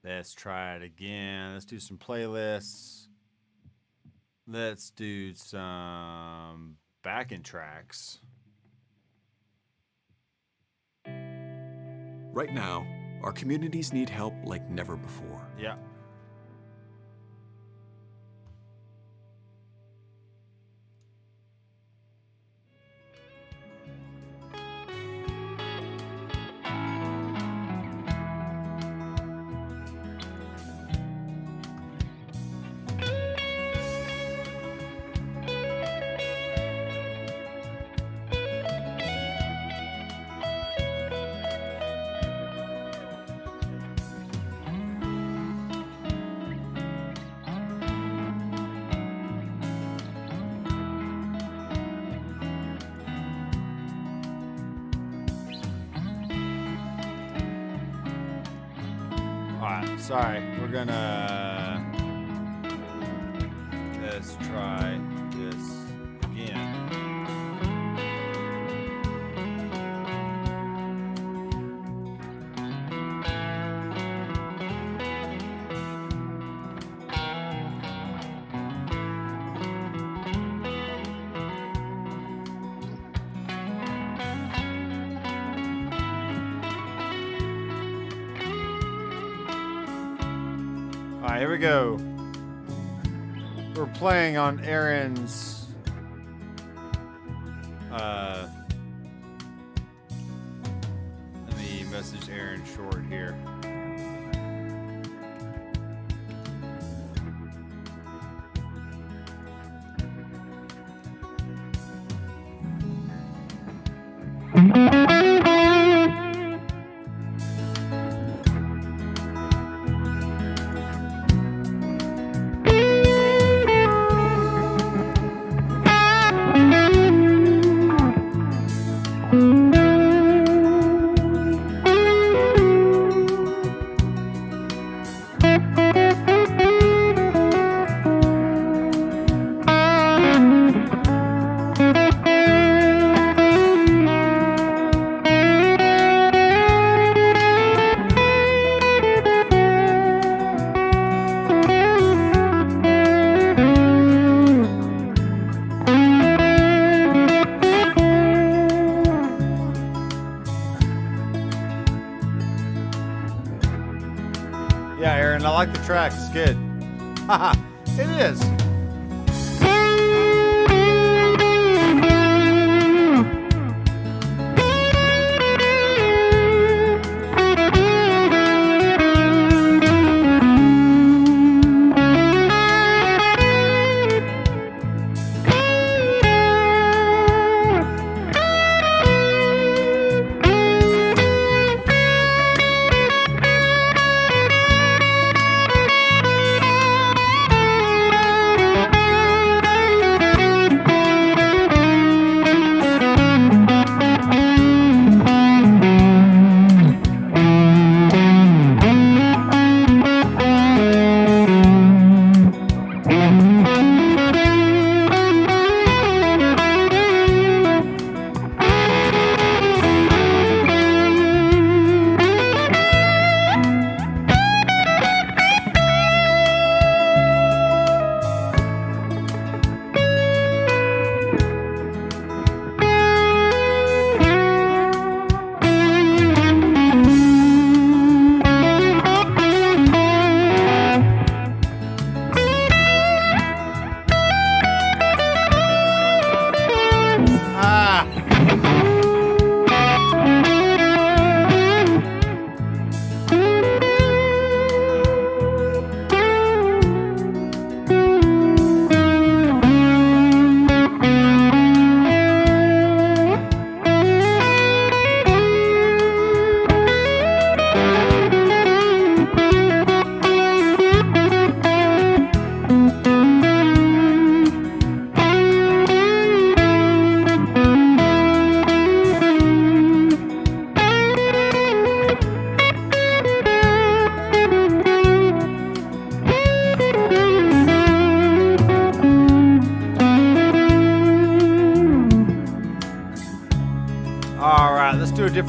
Let's try it again. Let's do some playlists. Let's do some backing tracks. Right now, our communities need help like never before. Yeah. Alright, sorry. We're gonna... Let's try this again. Alright, here we go. We're playing on Aaron's let me message Aaron short here. Yeah, Aaron, I like the track. It's good. Haha, it is.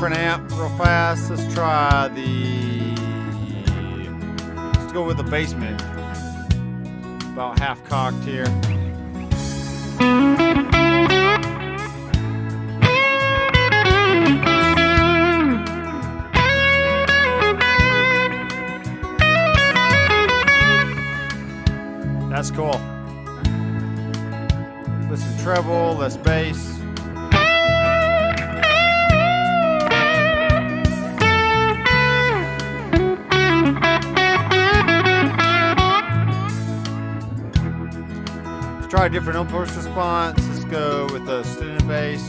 different amp real fast. Let's try the... Let's go with the basement. About half cocked here. That's cool. With some treble, less bass. Let's try a different impulse response. Let's go with the student bass.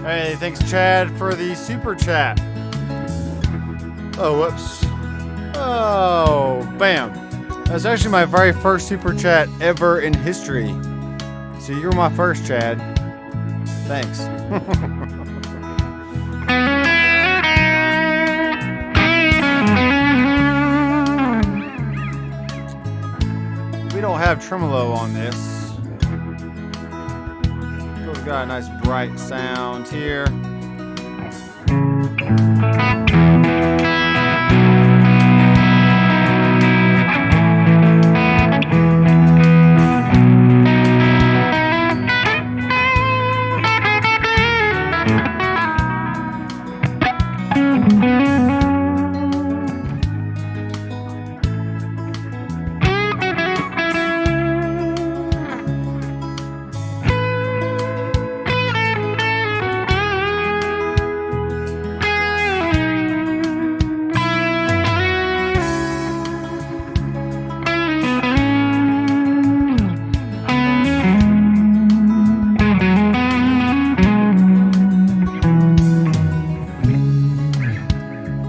Hey, thanks Chad for the super chat. Oh, whoops. Oh, bam. That's actually my very first super chat ever in history. So you're my first, Chad. Thanks. We don't have tremolo on this. We've got a nice bright sound here.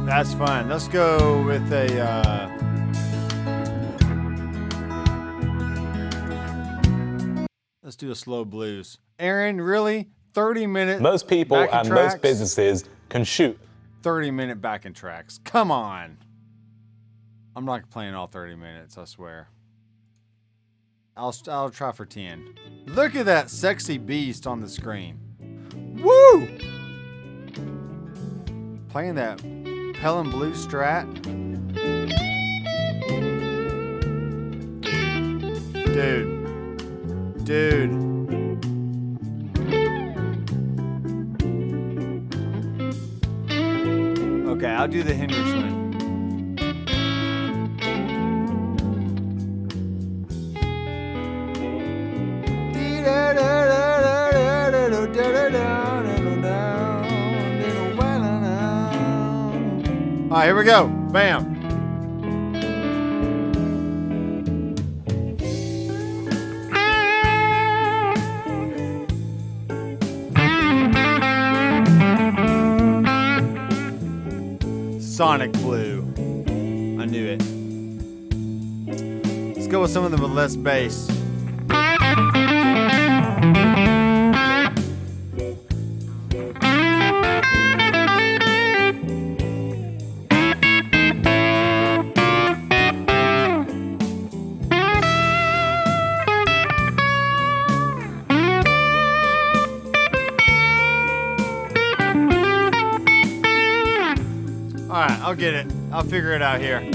That's fun. Let's go with a let's do a slow blues. Aaron, really? 30 minutes. Most people backing and tracks? most businesses can shoot 30-minute backing tracks. Come on. I'm not playing all 30 minutes, I swear. I'll try for 10. Look at that sexy beast on the screen. Woo! Playing that Pelham Blues Strat. Dude. Okay, I'll do the Hendrix one. All right, here we go. Bam. Sonic Blue. I knew it. Let's go with some of them with less bass. Alright, I'll get it. I'll figure it out here.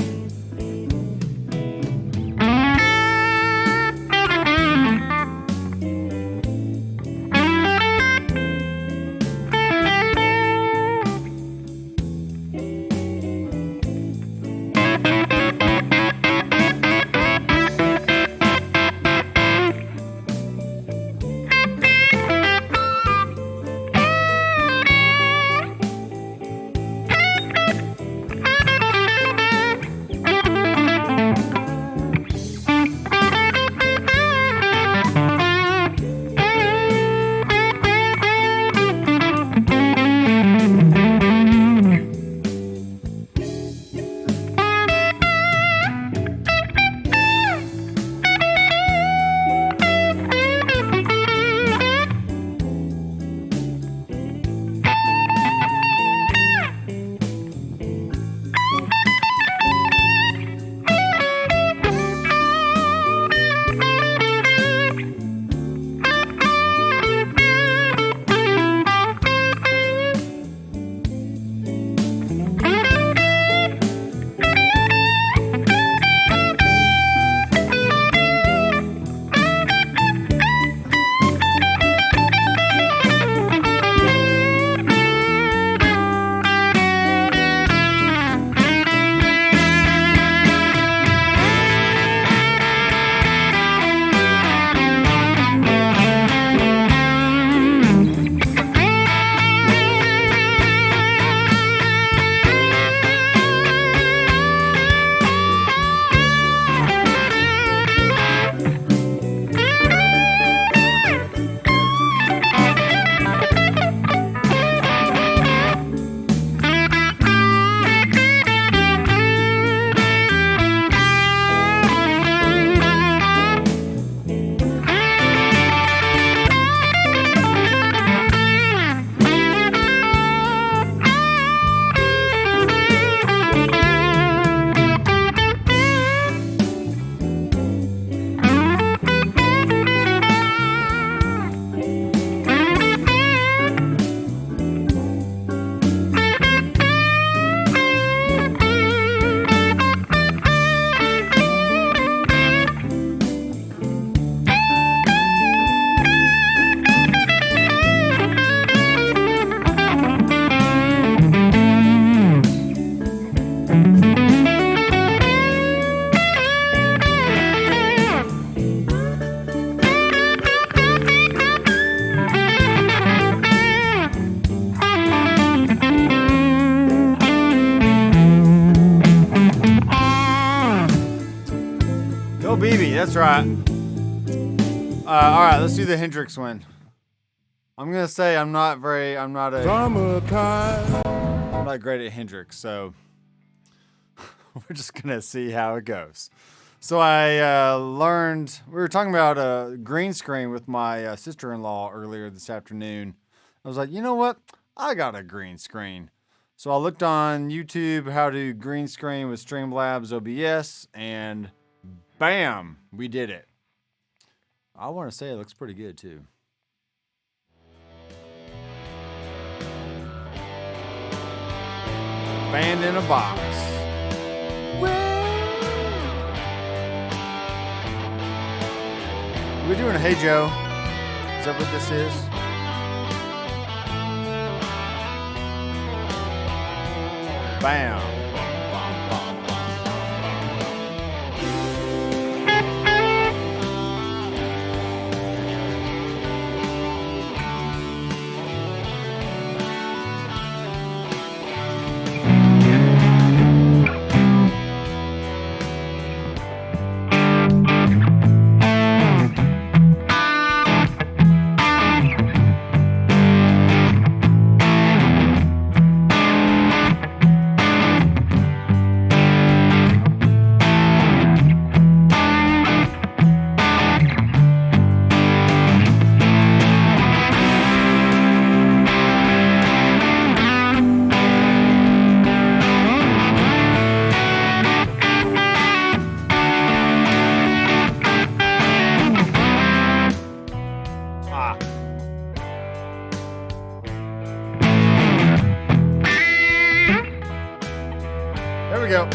That's right. All right, let's do the Hendrix one. I'm gonna say I'm not great at Hendrix, so we're just gonna see how it goes. So I learned, we were talking about a green screen with my sister-in-law earlier this afternoon. I was like, you know what? I got a green screen. So I looked on YouTube how to green screen with Streamlabs OBS, and bam, we did it. I want to say it looks pretty good too. Band in a box. We're doing a Hey Joe. Is that what this is? Bam. There we go.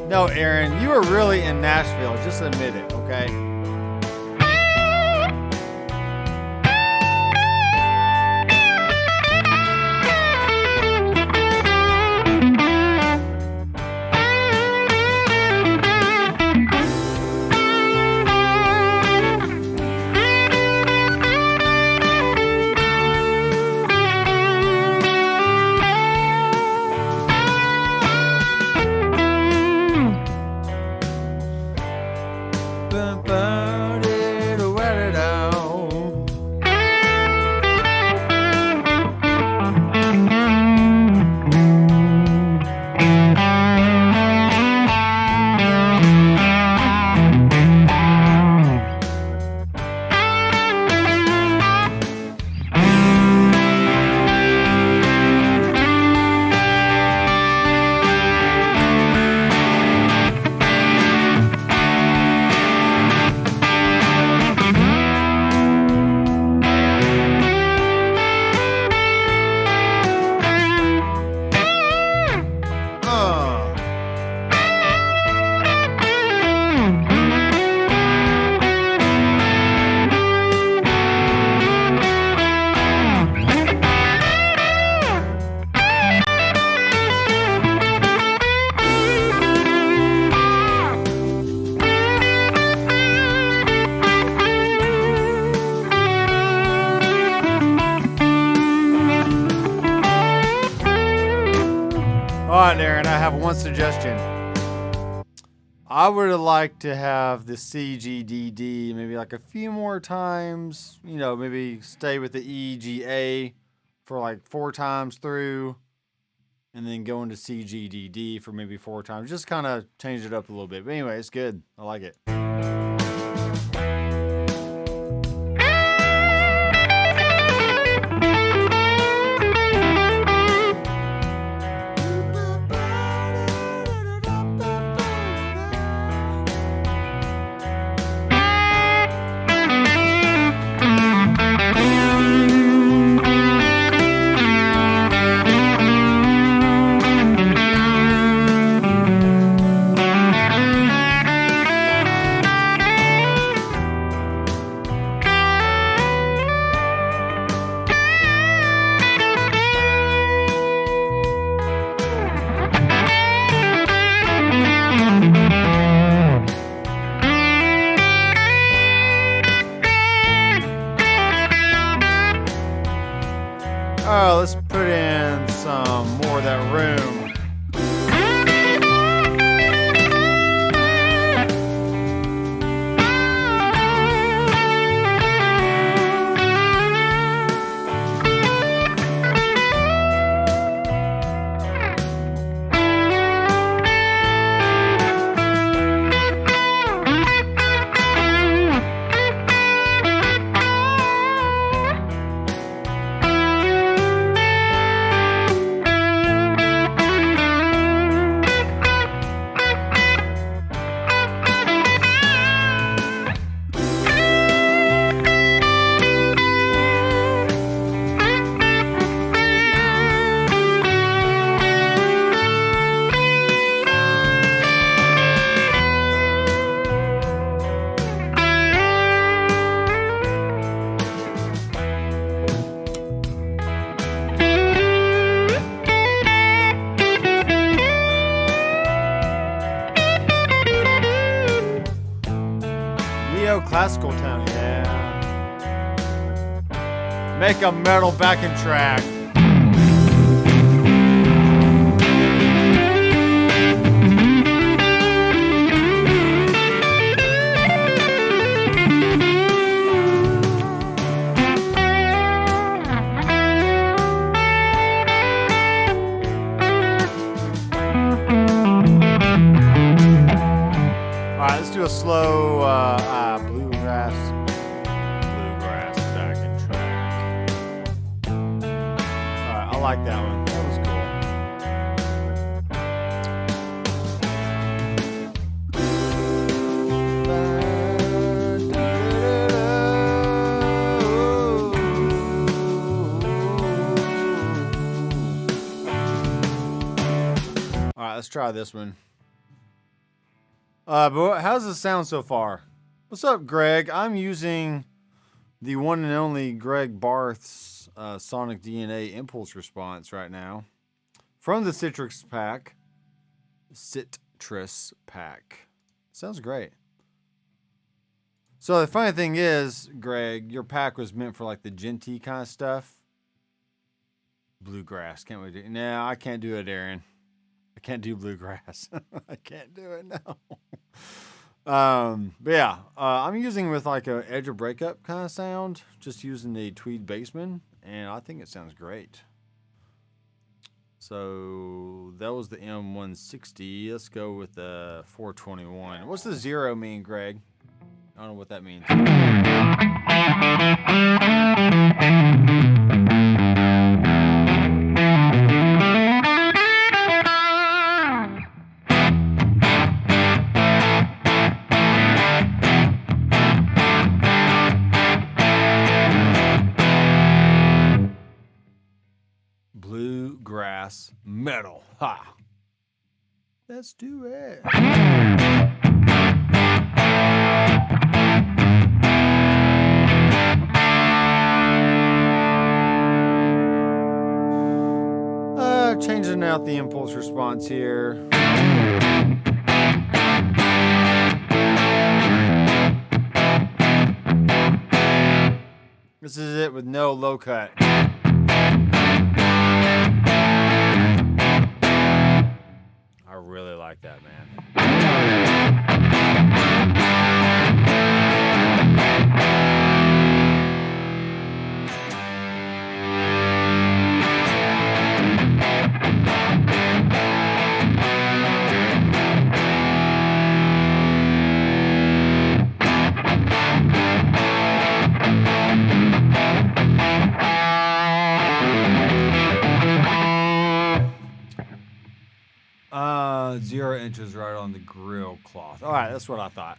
No, Aaron, you are really in Nashville. Just admit it, okay? Alright, Aaron, I have one suggestion. I would have liked to have the CGDD maybe like a few more times. You know, maybe stay with the EGA for like 4 times through, and then go into CGDD for maybe 4 times. Just kind of change it up a little bit. But anyway, it's good. I like it. Oh, let's put in some more of that room. Classical town, yeah. Make a metal backing track. All right, let's do a slow bluegrass backing track. All right, I like that one. That was cool. All right, let's try this one. But how's this sound so far? What's up, Greg? I'm using the one and only Greg Barth's Sonic DNA Impulse Response right now from the Citrus pack. Sounds great. So the funny thing is, Greg, your pack was meant for like the genty kind of stuff. Bluegrass, can't we do? No, I can't do it, Aaron. I can't do bluegrass. I can't do it now. But yeah, I'm using with like a edge of breakup kind of sound, just using the Tweed Bassman, and I think it sounds great. So that was the M160. Let's go with the 421. What's the 0 mean, Greg? I don't know what that means. Bluegrass metal. Ha! Let's do it. Changing out the impulse response here. This is it with no low cut. I really like that, man. Zero inches right on the grill cloth. All right, that's what I thought.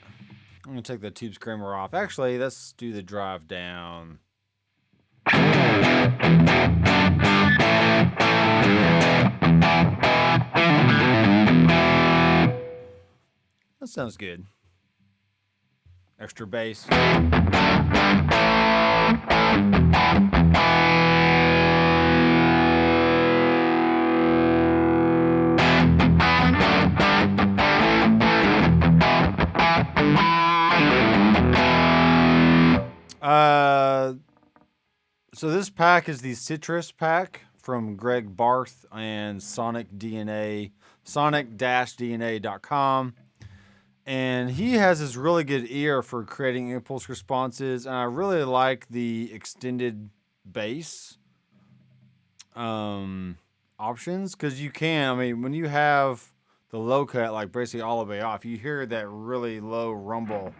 I'm going to take the tube screamer off. Actually, let's do the drive down. That sounds good. Extra bass. So this pack is the Citrus pack from Greg Barth and Sonic DNA, sonic-dna.com. And he has this really good ear for creating impulse responses. And I really like the extended bass options, because you can, I mean, when you have the low cut, like basically all the way off, you hear that really low rumble.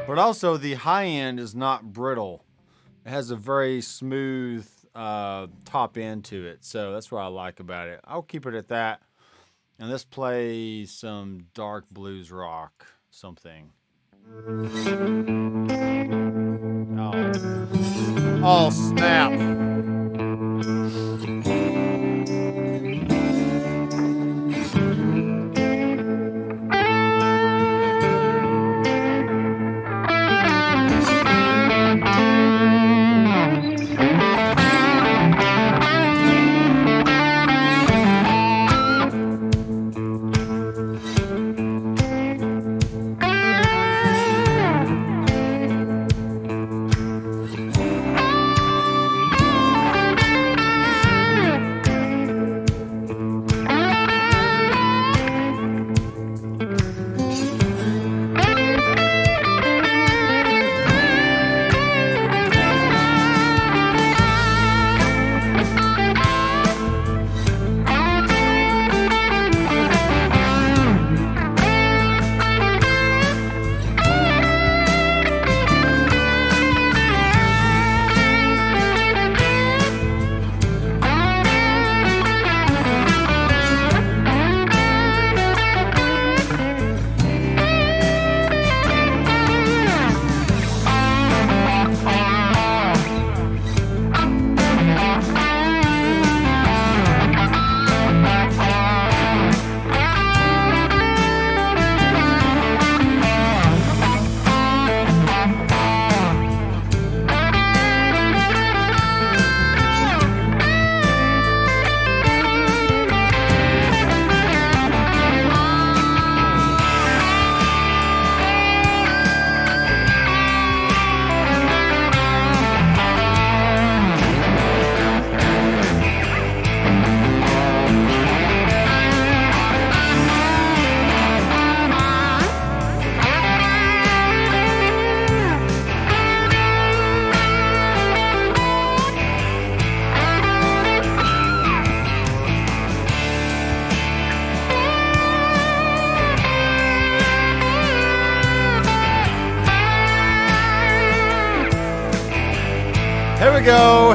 But also the high end is not brittle. It has a very smooth top end to it. So that's what I like about it. I'll keep it at that. And let's play some dark blues rock something. Oh snap.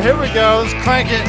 Here we go, let's crank it.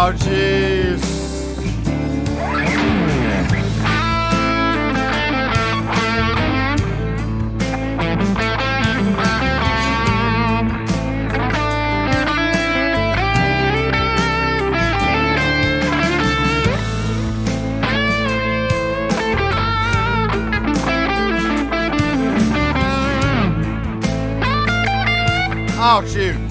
Oh, jeez. Oh, shoot.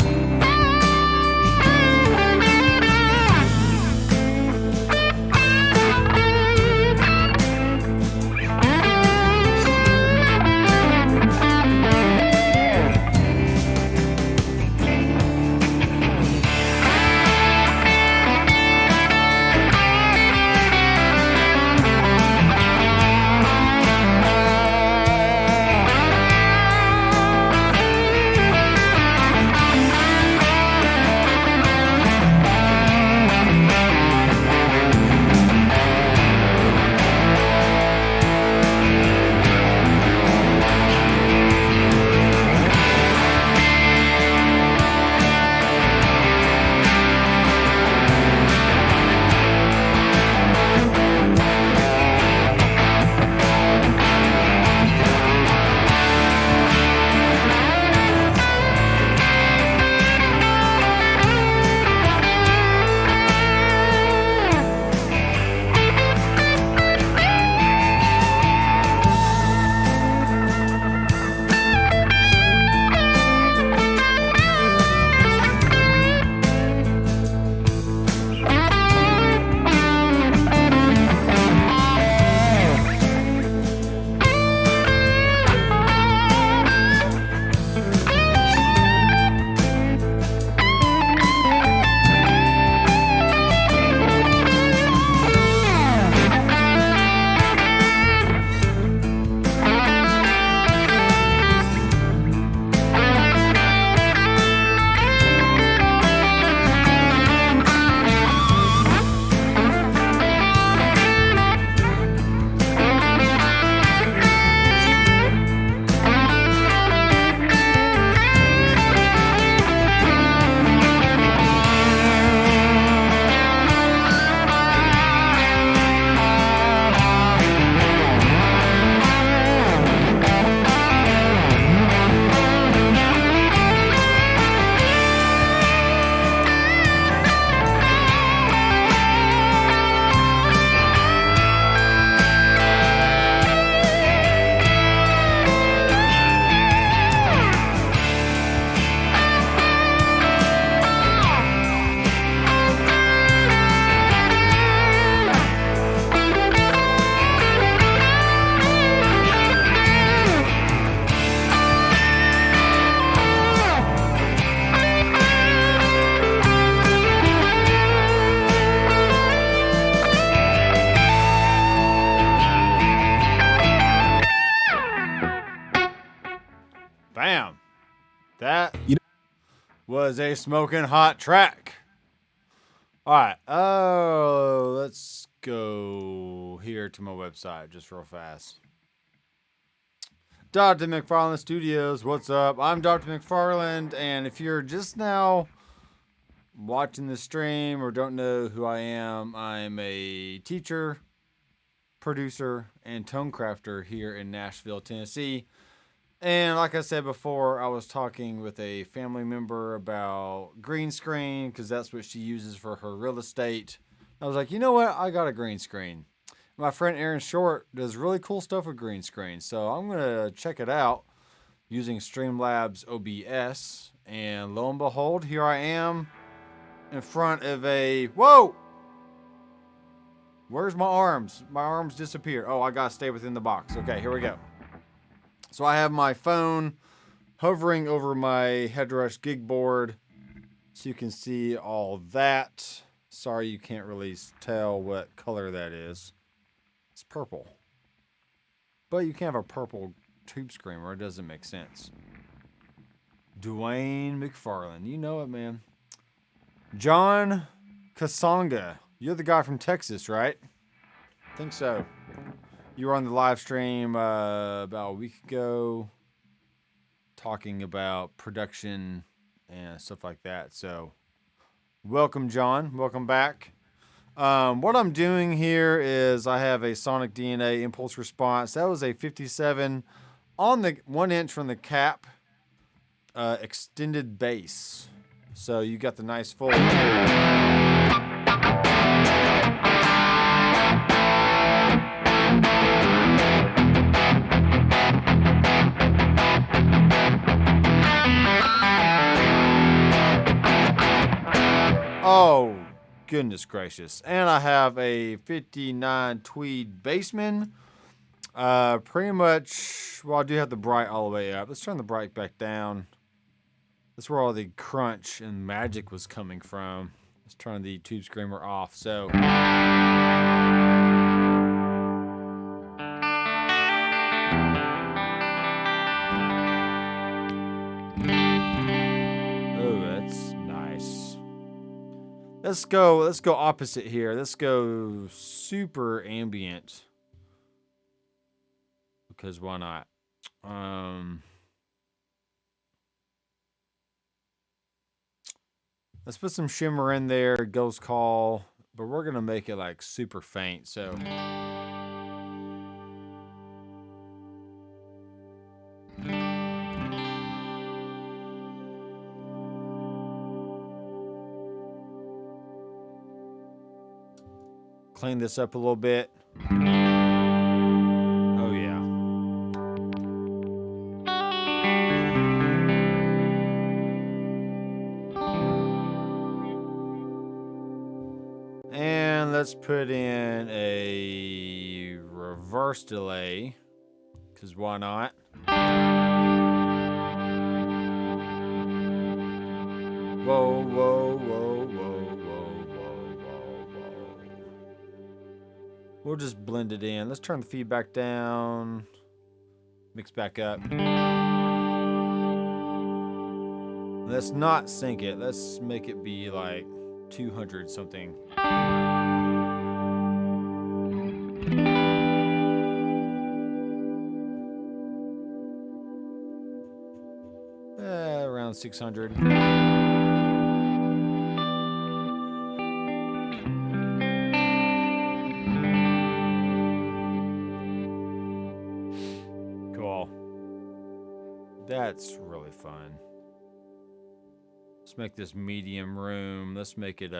Bam. That was a smoking hot track. All right. Oh, let's go here to my website just real fast. Dr. McFarland Studios, what's up? I'm Dr. McFarland, and if you're just now watching the stream or don't know who I am, I'm a teacher, producer, and tone crafter here in Nashville, Tennessee. And like I said before, I was talking with a family member about green screen because that's what she uses for her real estate. I was like, you know what? I got a green screen. My friend Aaron Short does really cool stuff with green screen. So I'm going to check it out using Streamlabs OBS. And lo and behold, here I am in front of a... Whoa! Where's my arms? My arms disappeared. Oh, I got to stay within the box. Okay, here we go. So I have my phone hovering over my Headrush gig board so you can see all that. Sorry you can't really tell what color that is. It's purple. But you can't have a purple tube screamer. It doesn't make sense. Dwayne McFarland. You know it, man. John Kasonga. You're the guy from Texas, right? I think so. You were on the live stream about a week ago talking about production and stuff like that. So Welcome, John. Welcome back. What I'm doing here is I have a Sonic DNA impulse response. That was a 57 on the 1 inch from the cap extended bass. So you got the nice full. Oh, goodness gracious. And I have a 59 Tweed Bassman. Pretty much, well, I do have the bright all the way up. Let's turn the bright back down. That's where all the crunch and magic was coming from. Let's turn the Tube Screamer off. So. Oh, that's nice. Let's go opposite here. Let's go super ambient. Because why not? Let's put some shimmer in there, Ghost Call, but we're gonna make it like super faint, so. Clean this up a little bit. Oh yeah. And let's put in a reverse delay, because why not? Whoa, whoa, whoa, whoa, whoa, whoa, whoa, whoa. We'll just blend it in. Let's turn the feedback down. Mix back up. Let's not sync it. Let's make it be like 200 something. Around 600. Cool. That's really fun. Let's make this medium room. Let's make it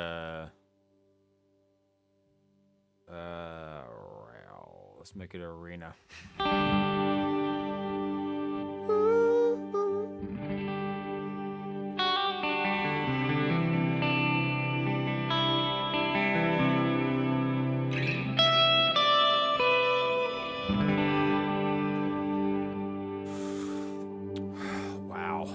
let's make it arena. Wow.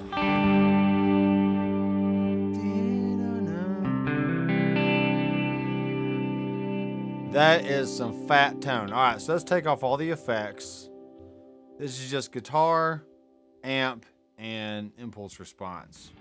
That is some fat tone. All right, so let's take off all the effects. This is just guitar, amp, and impulse response.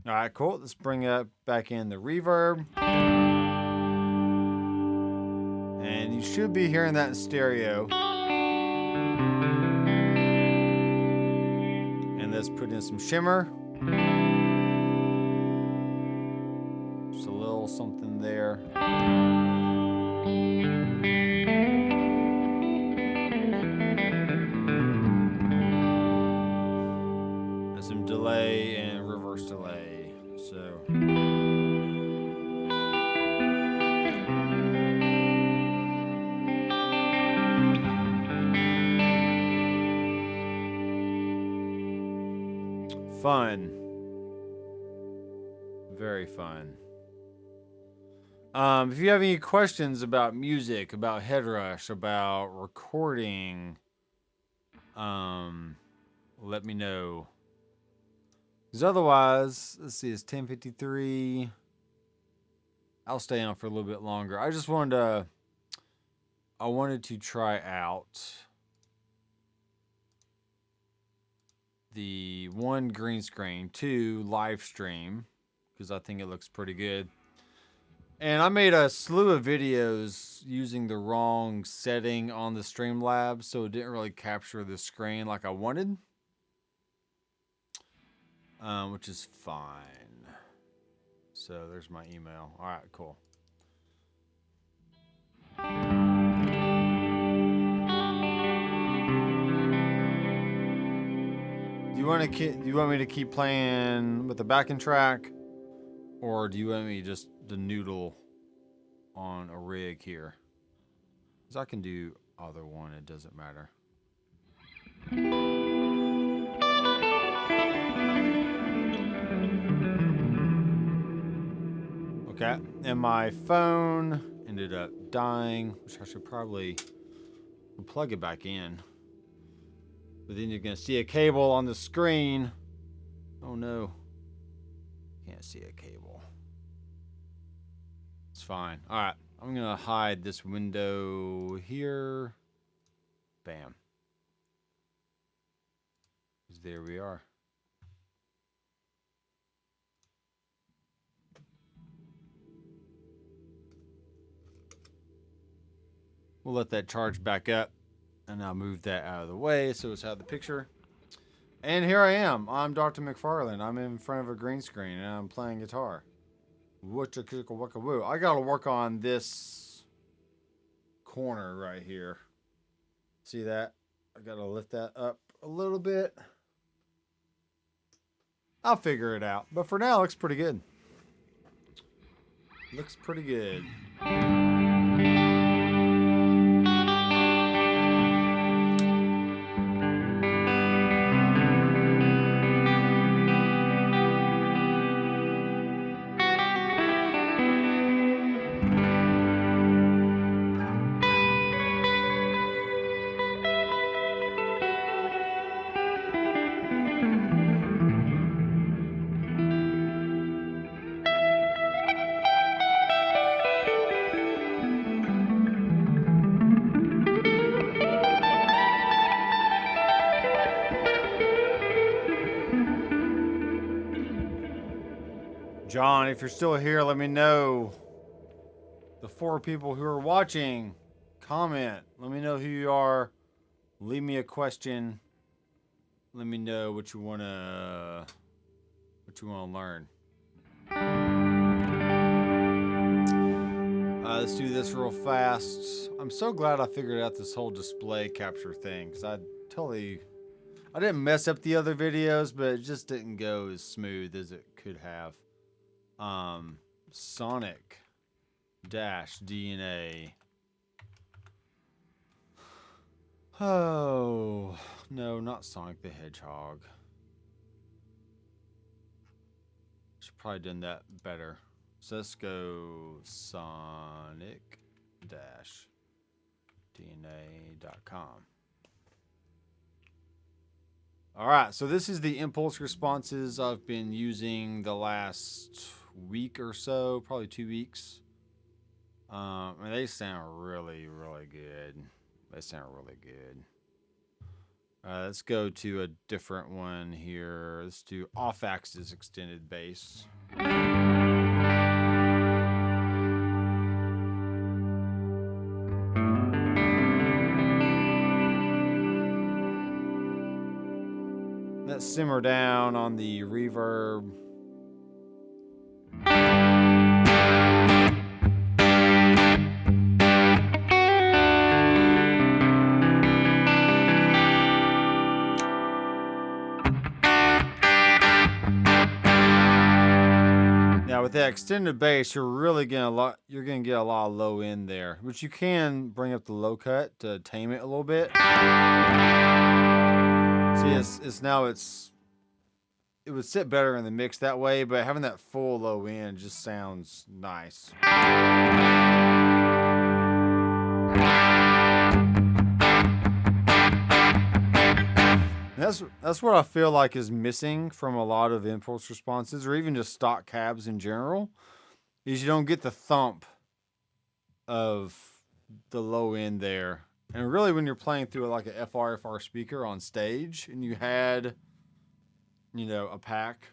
All right, cool. Let's bring up back in the reverb. And you should be hearing that in stereo. And let's put in some shimmer. Just a little something there. And some delay and reverse delay. So. Fun. Very fun. If you have any questions about music, about Headrush, about recording, let me know. Because otherwise, let's see, it's 10:53. I'll stay on for a little bit longer. I just wanted to try out the 1 green screen, 2 live stream, because I think it looks pretty good. And I made a slew of videos using the wrong setting on the Streamlabs, so it didn't really capture the screen like I wanted, which is fine. So there's my email. All right, cool. Do you want me to keep playing with the backing track, or do you want me just to noodle on a rig here? Because I can do either one. It doesn't matter. Okay, and my phone ended up dying, which I should probably plug it back in. But then you're gonna see a cable on the screen. Oh no. Can't see a cable. It's fine. Alright, I'm gonna hide this window here. Bam. There we are. We'll let that charge back up. And I'll move that out of the way so it's out of the picture. And here I am. I'm Dr. McFarlane. I'm in front of a green screen and I'm playing guitar. Woo. I gotta work on this corner right here. See that? I gotta lift that up a little bit. I'll figure it out. But for now, it looks pretty good. Looks pretty good. John, if you're still here, let me know. The 4 people who are watching, comment. Let me know who you are. Leave me a question. Let me know what you wanna learn. Let's do this real fast. I'm so glad I figured out this whole display capture thing, because I didn't mess up the other videos, but it just didn't go as smooth as it could have. Sonic dash DNA. Oh, no, not Sonic the Hedgehog. Should probably done that better. So let's go Sonic dash DNA.com. Alright, so this is the impulse responses I've been using the last week or so, probably 2 weeks. And they sound really, really good. They sound really good. Let's go to a different one here. Let's do off-axis extended bass. Let's simmer down on the reverb. Now with that extended bass, you're gonna get a lot of low end there, which you can bring up the low cut to tame it a little bit. See, it would sit better in the mix that way, but having that full low end just sounds nice. That's what I feel like is missing from a lot of impulse responses, or even just stock cabs in general, is you don't get the thump of the low end there. And really when you're playing through like a FR speaker on stage and you had you know, a pack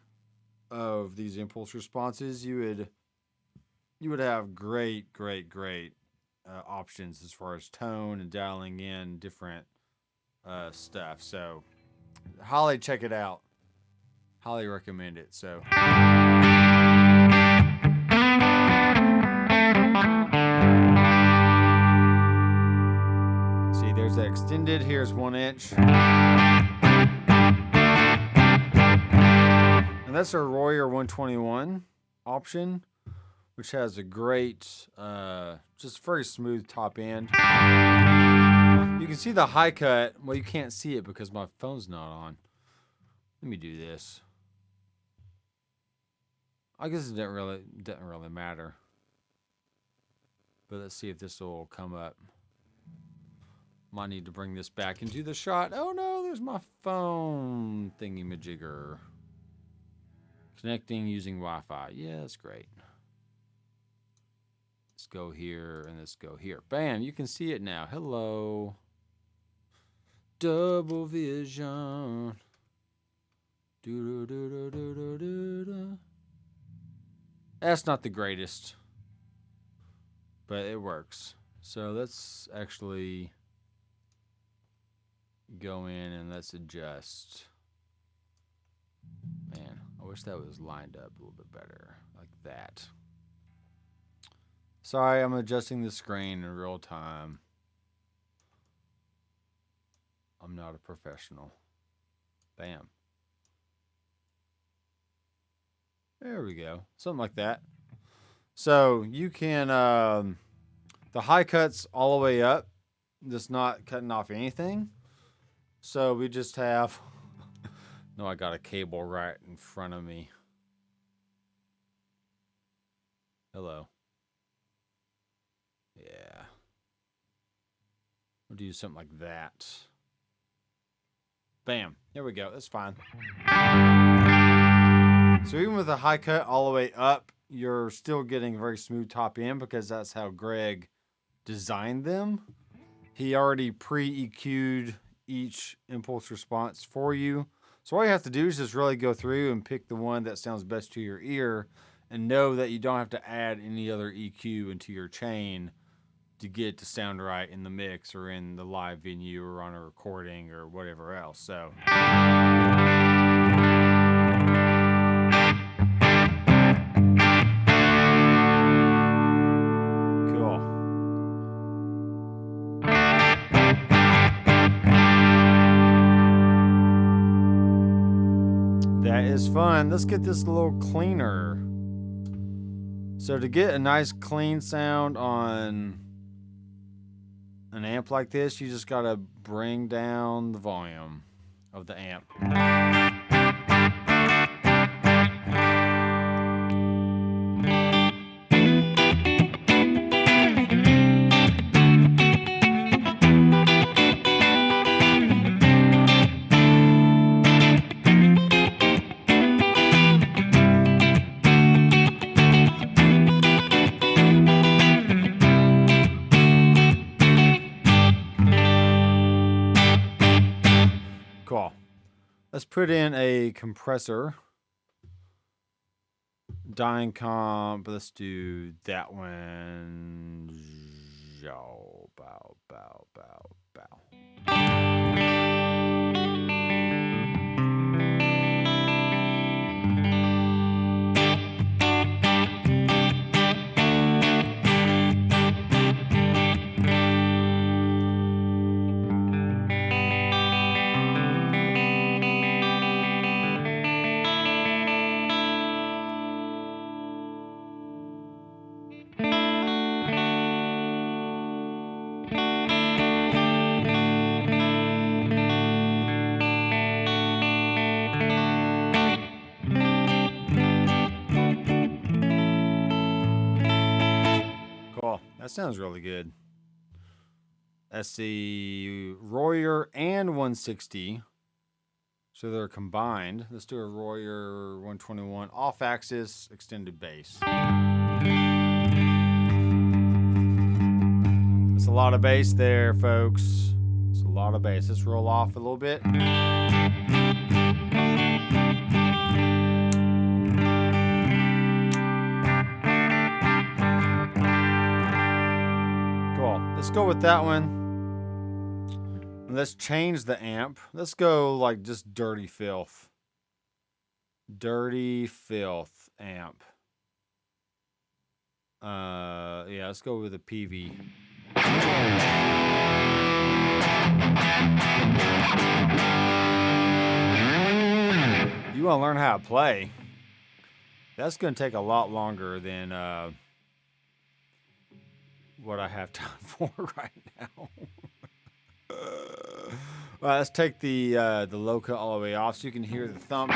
of these impulse responses, you would have great options as far as tone and dialing in different stuff. So highly check it out. Highly recommend it. So see, there's the extended. Here's 1 inch. And that's our Royer 121 option, which has a great, just very smooth top end. You can see the high cut. Well, you can't see it because my phone's not on. Let me do this. I guess it doesn't really matter. But let's see if this will come up. Might need to bring this back into the shot. Oh no, there's my phone thingy-majigger. Connecting using Wi-Fi. Yeah, that's great. Let's go here and let's go here. Bam, you can see it now. Hello. Double vision. That's not the greatest, but it works. So let's actually go in and let's adjust. Man, I wish that was lined up a little bit better, like that. Sorry, I'm adjusting the screen in real time. I'm not a professional. Bam. There we go. Something like that. So you can, the high cut's all the way up. Just not cutting off anything. So we just have, no, I got a cable right in front of me. Hello. Yeah. We'll do something like that. Bam. There we go. That's fine. So even with a high cut all the way up, you're still getting a very smooth top end because that's how Greg designed them. He already pre-EQ'd each impulse response for you. So all you have to do is just really go through and pick the one that sounds best to your ear and know that you don't have to add any other EQ into your chain to get it to sound right in the mix or in the live venue or on a recording or whatever else. So cool. That is fun. Let's get this a little cleaner. So to get a nice clean sound on an amp like this, you just gotta bring down the volume of the amp. Cool. Let's put in a compressor. Dying comp. Let's do that one. Bow, bow, bow, bow, bow. Cool. That sounds really good. That's the Royer and 160. So they're combined. Let's do a Royer 121 off-axis extended bass. That's a lot of bass there, folks. It's a lot of bass. Let's roll off a little bit. Let's go with that one. Let's change the amp. Let's go like just Dirty Filth. Dirty Filth amp. Yeah, let's go with a PV. You want to learn how to play? That's going to take a lot longer than what I have time for right now. All right, let's take the low cut all the way off so you can hear the thump.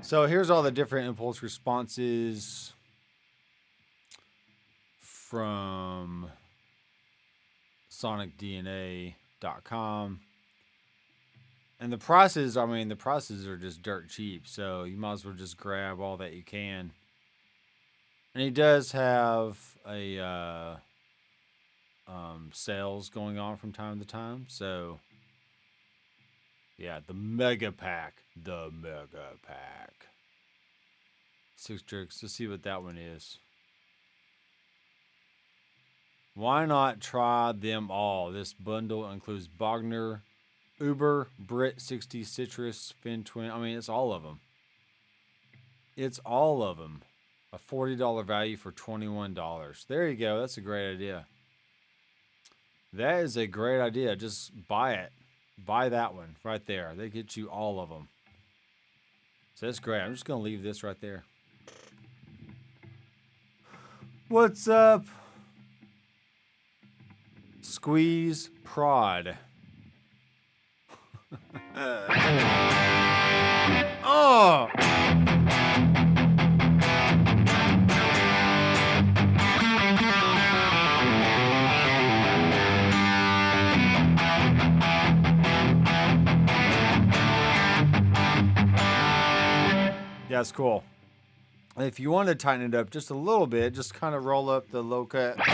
So here's all the different impulse responses from sonicdna.com. And the prices, I mean, the prices are just dirt cheap. So you might as well just grab all that you can. And he does have a sales going on from time to time. So yeah, the mega pack. The mega pack. 6 tricks. Let's see what that one is. Why not try them all? This bundle includes Bogner, Uber, Brit 60, Citrus, Fin Twin. I mean, it's all of them. It's all of them. A $40 value for $21. There you go. That's a great idea. That is a great idea. Just buy it. Buy that one right there. They get you all of them. So that's great. I'm just going to leave this right there. What's up? Squeeze Prod. Oh! That's cool. If you want to tighten it up just a little bit, just kind of roll up the low cut. Let's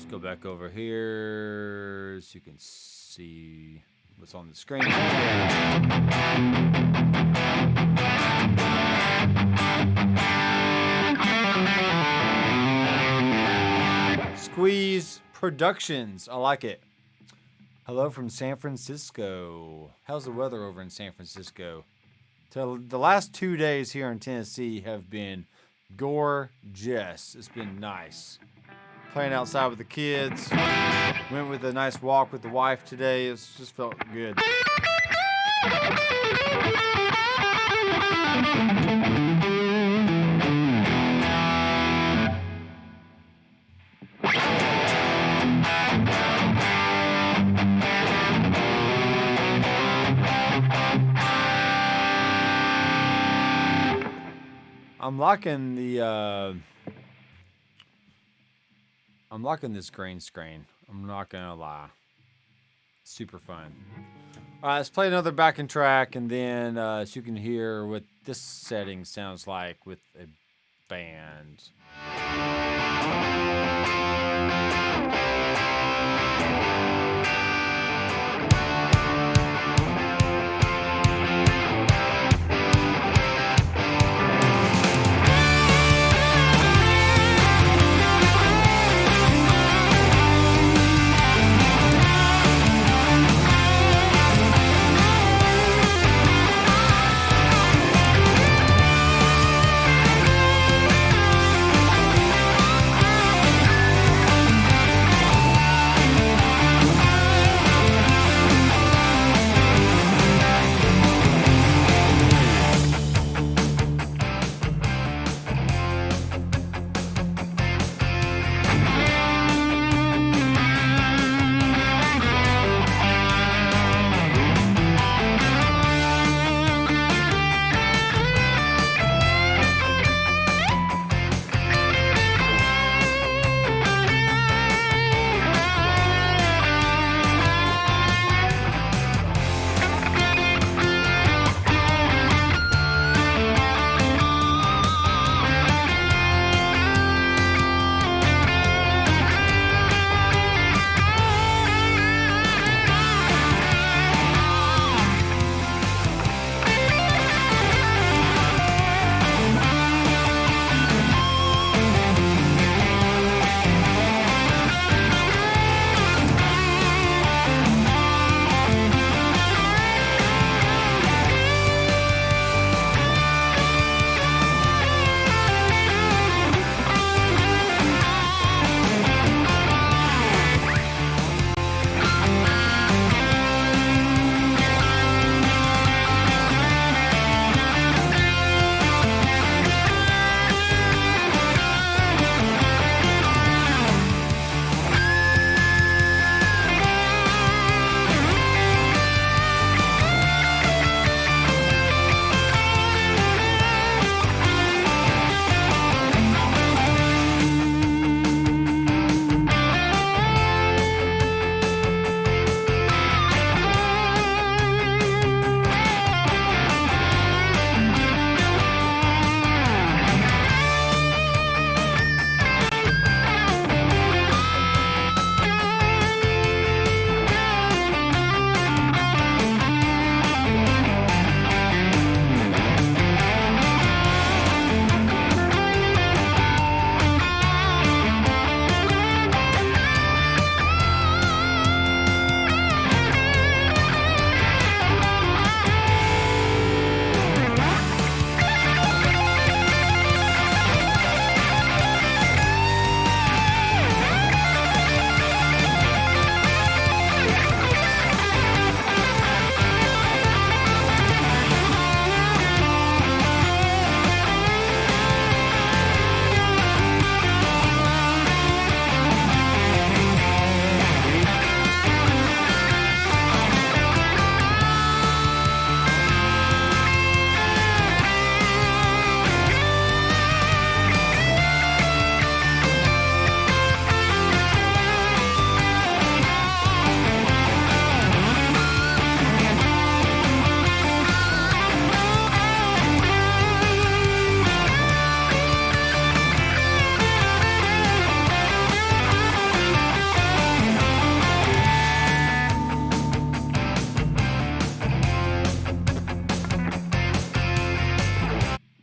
go back over here so you can see what's on the screen. Squeeze Productions. I like it. Hello from San Francisco. How's the weather over in San Francisco? So the last 2 days here in Tennessee have been gorgeous. It's been nice. Playing outside with the kids. Went with a nice walk with the wife today. It's just felt good. I'm liking this green screen. I'm not gonna lie. Super fun. All right, let's play another backing track, and then so you can hear what this setting sounds like with a band.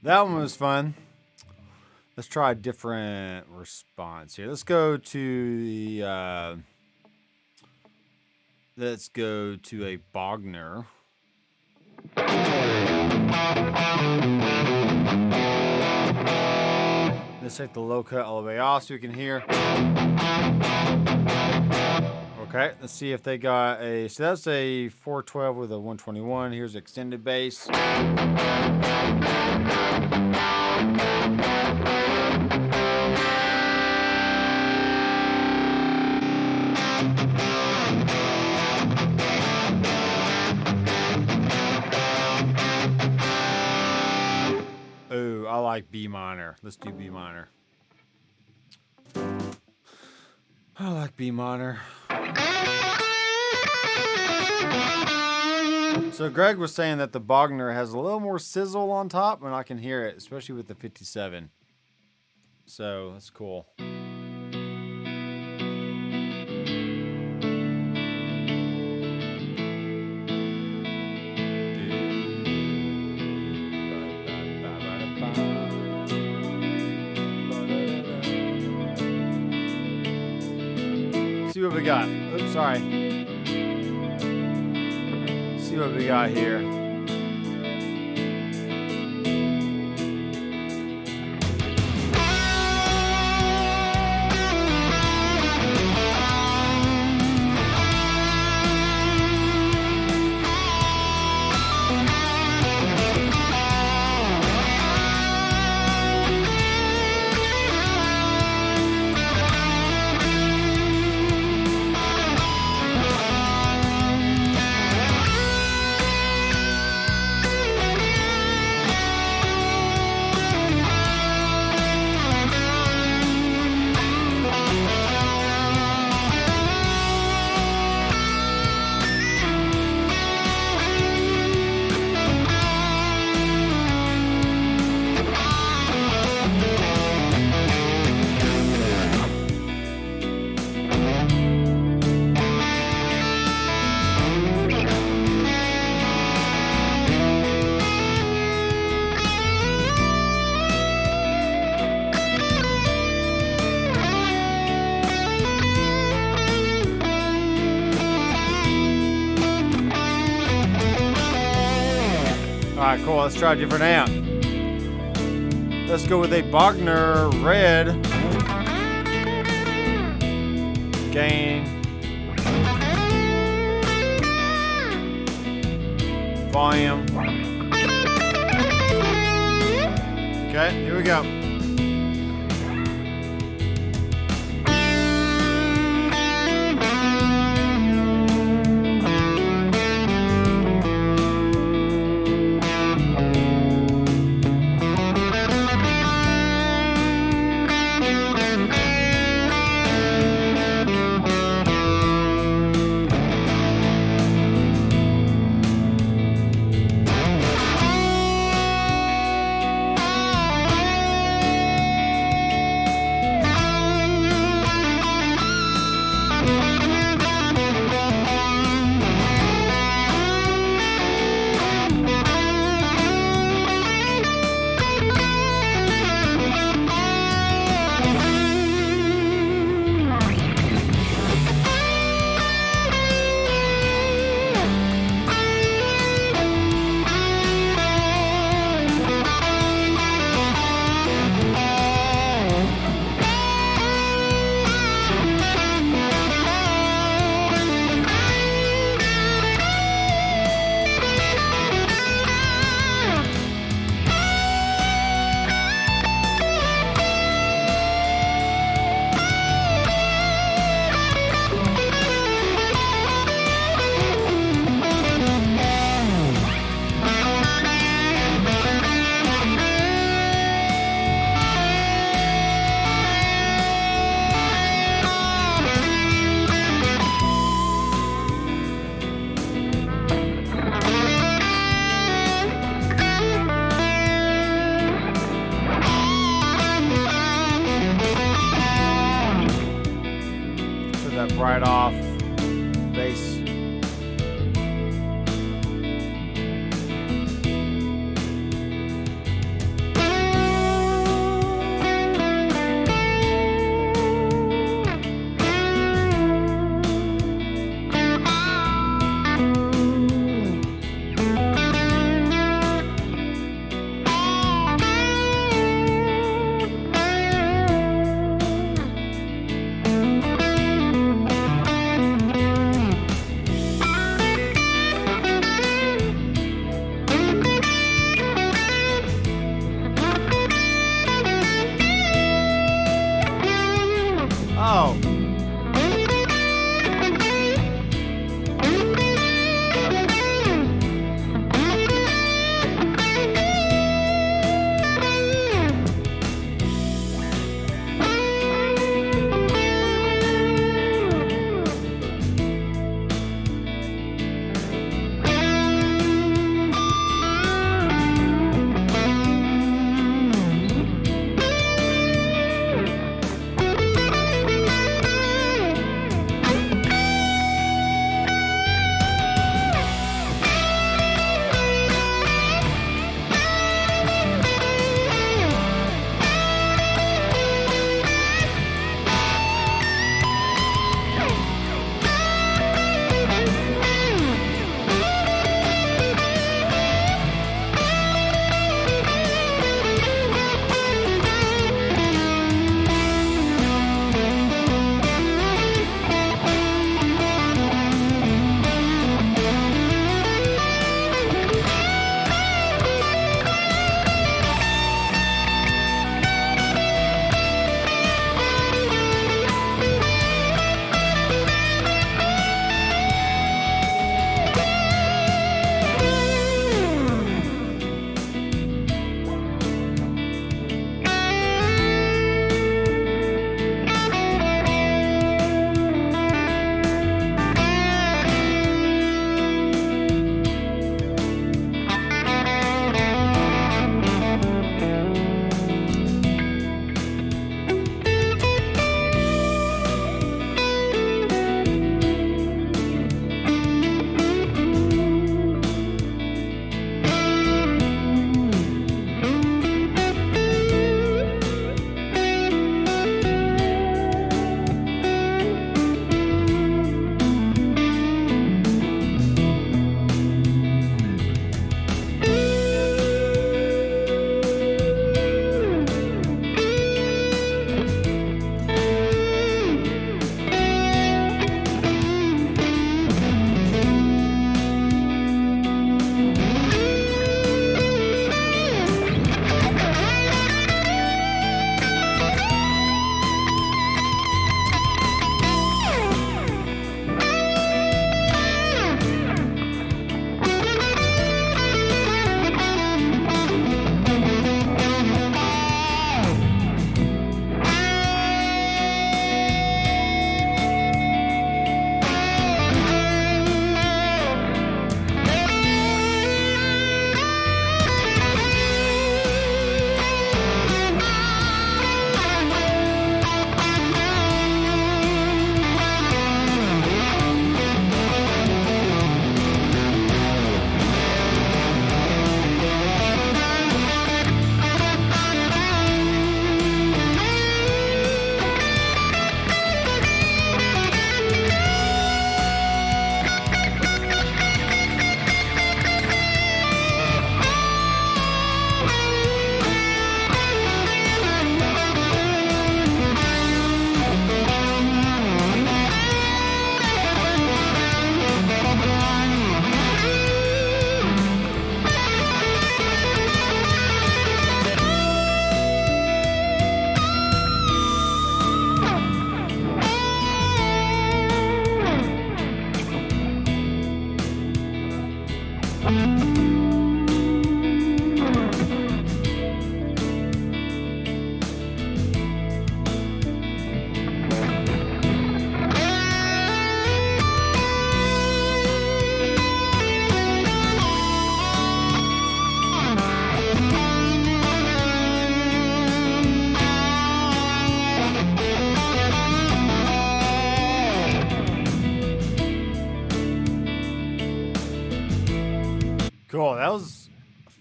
That one was fun. Let's try a different response here. Let's go to the. Let's go to a Bogner. Let's take the low cut all the way off so we can hear. Okay, let's see if they got a. So that's a 412 with a 121. Here's extended bass. Oh, I like B minor. Let's do B minor. I like B minor. So Greg was saying that the Bogner has a little more sizzle on top, and I can hear it, especially with the 57. So that's cool. See what we got. Oops, sorry. See what we got here. Alright, cool. Let's try a different amp. Let's go with a Bogner Red. Gain. Volume. Okay, here we go. Right off bass.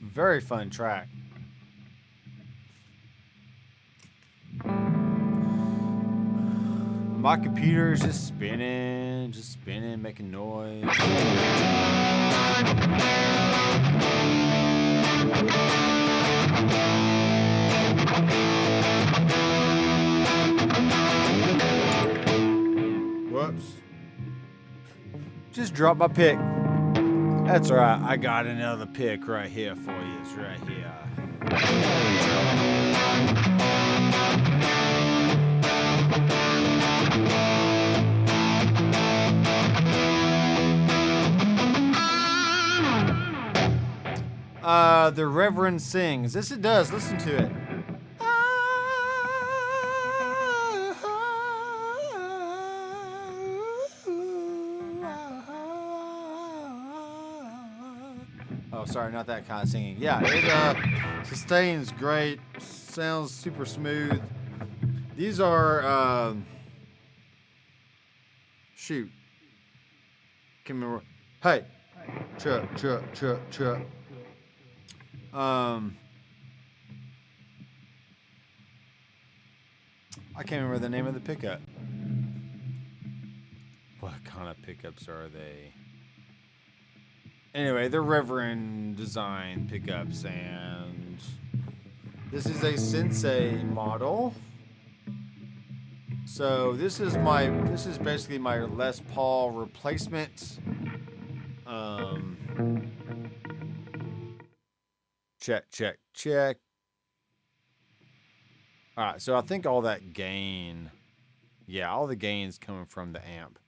Very fun track. My computer is just spinning, making noise. Whoops. Just dropped my pick. That's alright. I got another pick right here for you. It's right here. The Reverend sings. Yes, it does. Listen to it. Oh, sorry, not that kind of singing. Yeah, it sustains great. Sounds super smooth. These are, shoot. Can't remember. Hey. Chuck. I can't remember the name of the pickup. What kind of pickups are they? Anyway, they're Reverend design pickups, and this is a Sensei model. So this is basically my Les Paul replacement. Check. All right, so I think all that gain, yeah, all the gain's coming from the amp.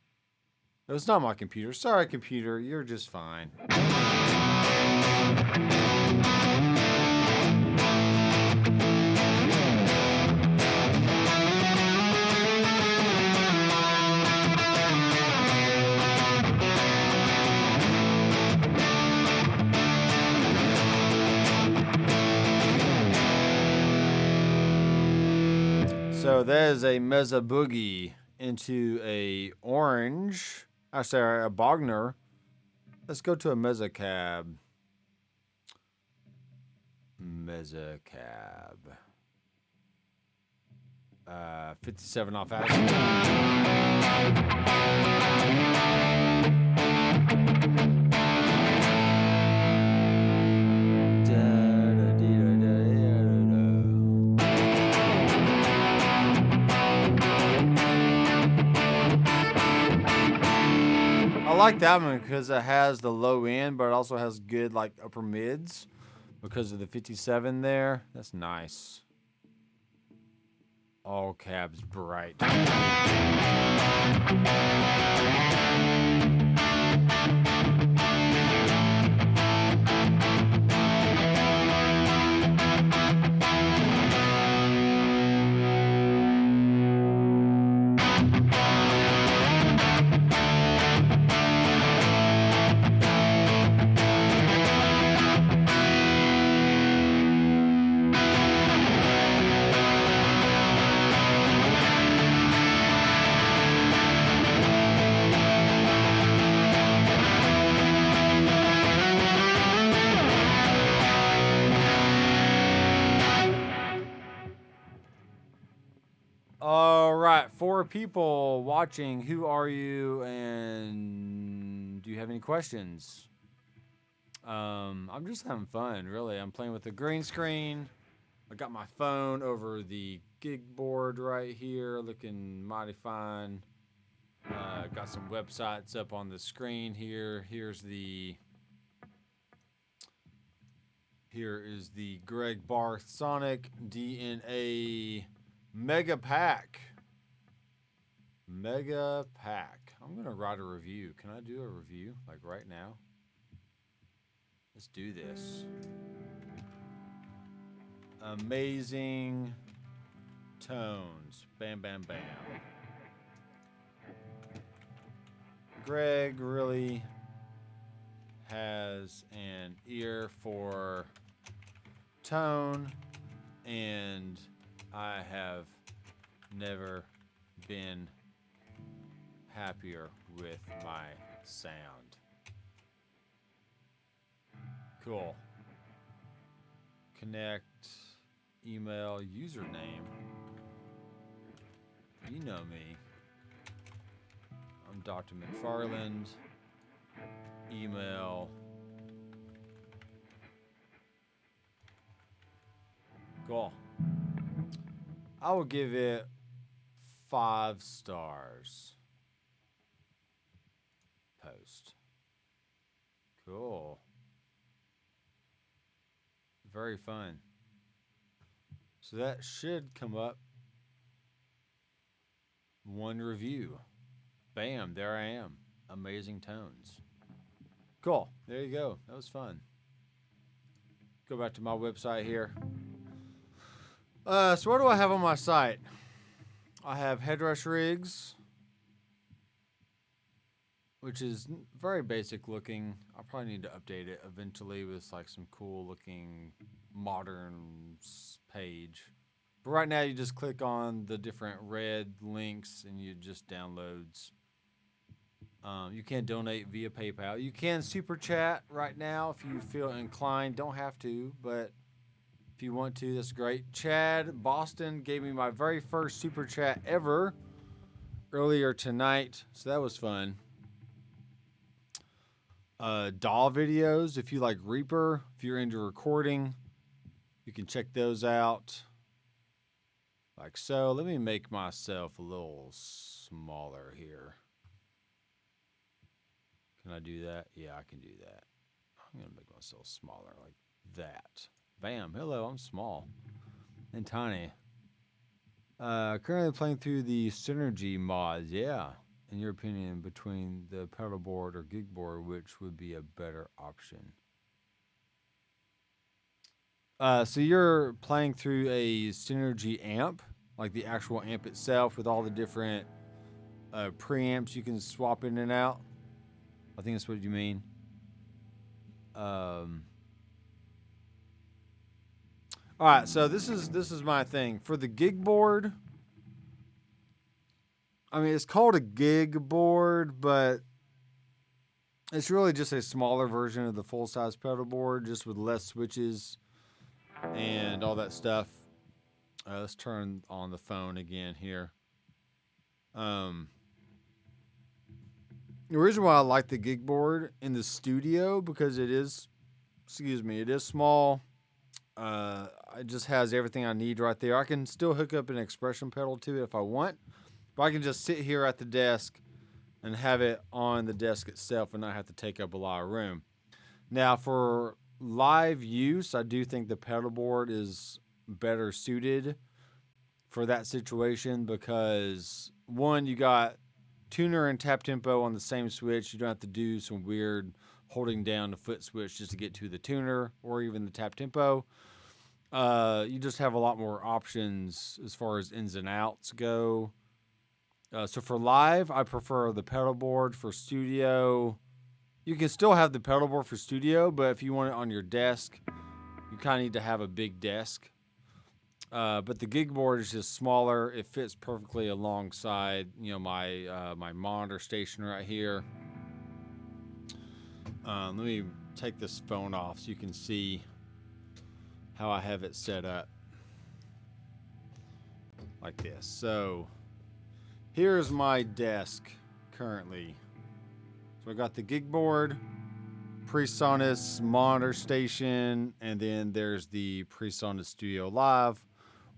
It was not my computer. Sorry, computer, you're just fine. So there's a Mezza Boogie into a orange. Sorry, a Bogner. Let's go to a Mezza Cab. 57 off action. I like that one because it has the low end, but it also has good like upper mids because of the 57 there. That's nice. All cabs bright. All right, 4 people watching. Who are you, and do you have any questions? I'm just having fun, really. I'm playing with the green screen. I got my phone over the gig board right here, looking mighty fine. Got some websites up on the screen here. Here is the Greg Barth Sonic DNA Mega Pack. Mega Pack. I'm going to write a review. Can I do a review like right now? Let's do this. Amazing tones. Bam, bam, bam. Greg really has an ear for tone, and I have never been happier with my sound. Cool. Connect, email, username. You know me. I'm Dr. McFarland. Email. Cool. I will give it 5 stars. Post. Cool. Very fun. So that should come up. 1 review. Bam, there I am. Amazing tones. Cool. There you go. That was fun. Go back to my website here. So what do I have on my site? I have Headrush rigs, which is very basic looking. I'll probably need to update it eventually with like some cool looking modern page. But right now you just click on the different red links and you just downloads. You can donate via PayPal. You can super chat right now if you feel inclined. Don't have to, but if you want to, that's great. Chad Boston gave me my very first super chat ever earlier tonight, so that was fun. DAW videos, if you like Reaper, if you're into recording, you can check those out. Like so. Let me make myself a little smaller here. Can I do that? Yeah, I can do that. I'm going to make myself smaller like that. Bam. Hello, I'm small and tiny. Currently playing through the Synergy mods. Yeah. In your opinion, between the Pedalboard or Gigboard, which would be a better option? So you're playing through a Synergy amp, like the actual amp itself with all the different preamps you can swap in and out. I think that's what you mean. All right, so this is my thing for the gig board. I mean, it's called a gig board, but it's really just a smaller version of the full size pedal board, just with less switches and all that stuff. Let's turn on the phone again here. The reason why I like the gig board in the studio because it is small. It just has everything I need right there. I can still hook up an expression pedal to it if I want, but I can just sit here at the desk and have it on the desk itself and not have to take up a lot of room. Now, for live use, I do think the pedalboard is better suited for that situation because, one, you got tuner and tap tempo on the same switch. You don't have to do some weird holding down the foot switch just to get to the tuner or even the tap tempo. You just have a lot more options as far as ins and outs go. So for live, I prefer the pedalboard. For studio, you can still have the pedalboard for studio, but if you want it on your desk, you kind of need to have a big desk. But the gig board is just smaller. It fits perfectly alongside, my my monitor station right here. Let me take this phone off so you can see how I have it set up. Like this. So here's my desk currently. So I got the gig board, PreSonus monitor station, and then there's the PreSonus Studio Live,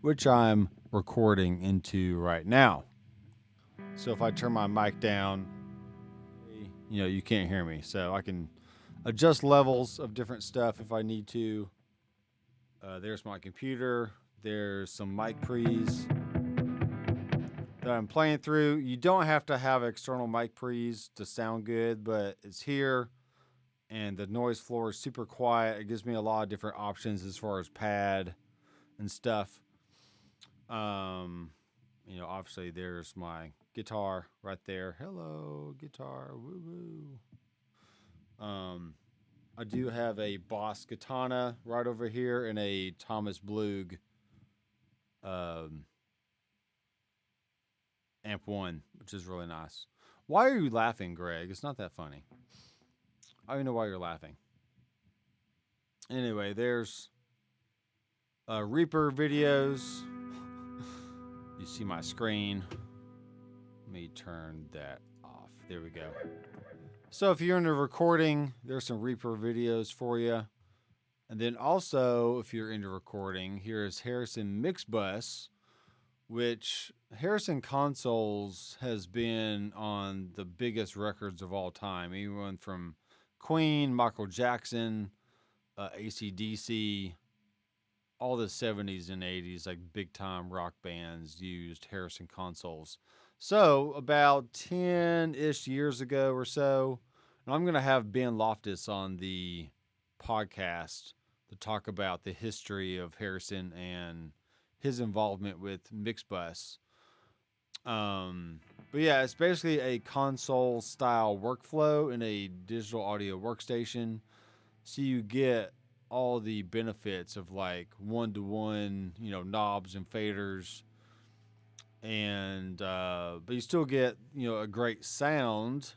which I'm recording into right now. So if I turn my mic down, you can't hear me. So I can adjust levels of different stuff if I need to. There's my computer. There's some mic pre's that I'm playing through. You don't have to have external mic pre's to sound good, but it's here. And the noise floor is super quiet. It gives me a lot of different options as far as pad and stuff. Obviously there's my guitar right there. Hello, guitar. Woo woo. I do have a Boss Katana right over here and a Thomas Blug Amp 1, which is really nice. Why are you laughing, Greg? It's not that funny. I don't even know why you're laughing. Anyway, there's Reaper videos. You see my screen. Let me turn that off. There we go. So if you're into recording, there's some Reaper videos for you. And then also, if you're into recording, here's Harrison Mixbus, which Harrison Consoles has been on the biggest records of all time. Anyone from Queen, Michael Jackson, AC/DC, all the 70s and 80s, like big time rock bands used Harrison Consoles. So about 10-ish years ago or so, and I'm going to have Ben Loftus on the podcast to talk about the history of Harrison and his involvement with Mixbus. But yeah, it's basically a console style workflow in a digital audio workstation. So you get all the benefits of like one-to-one, knobs and faders, and but you still get a great sound,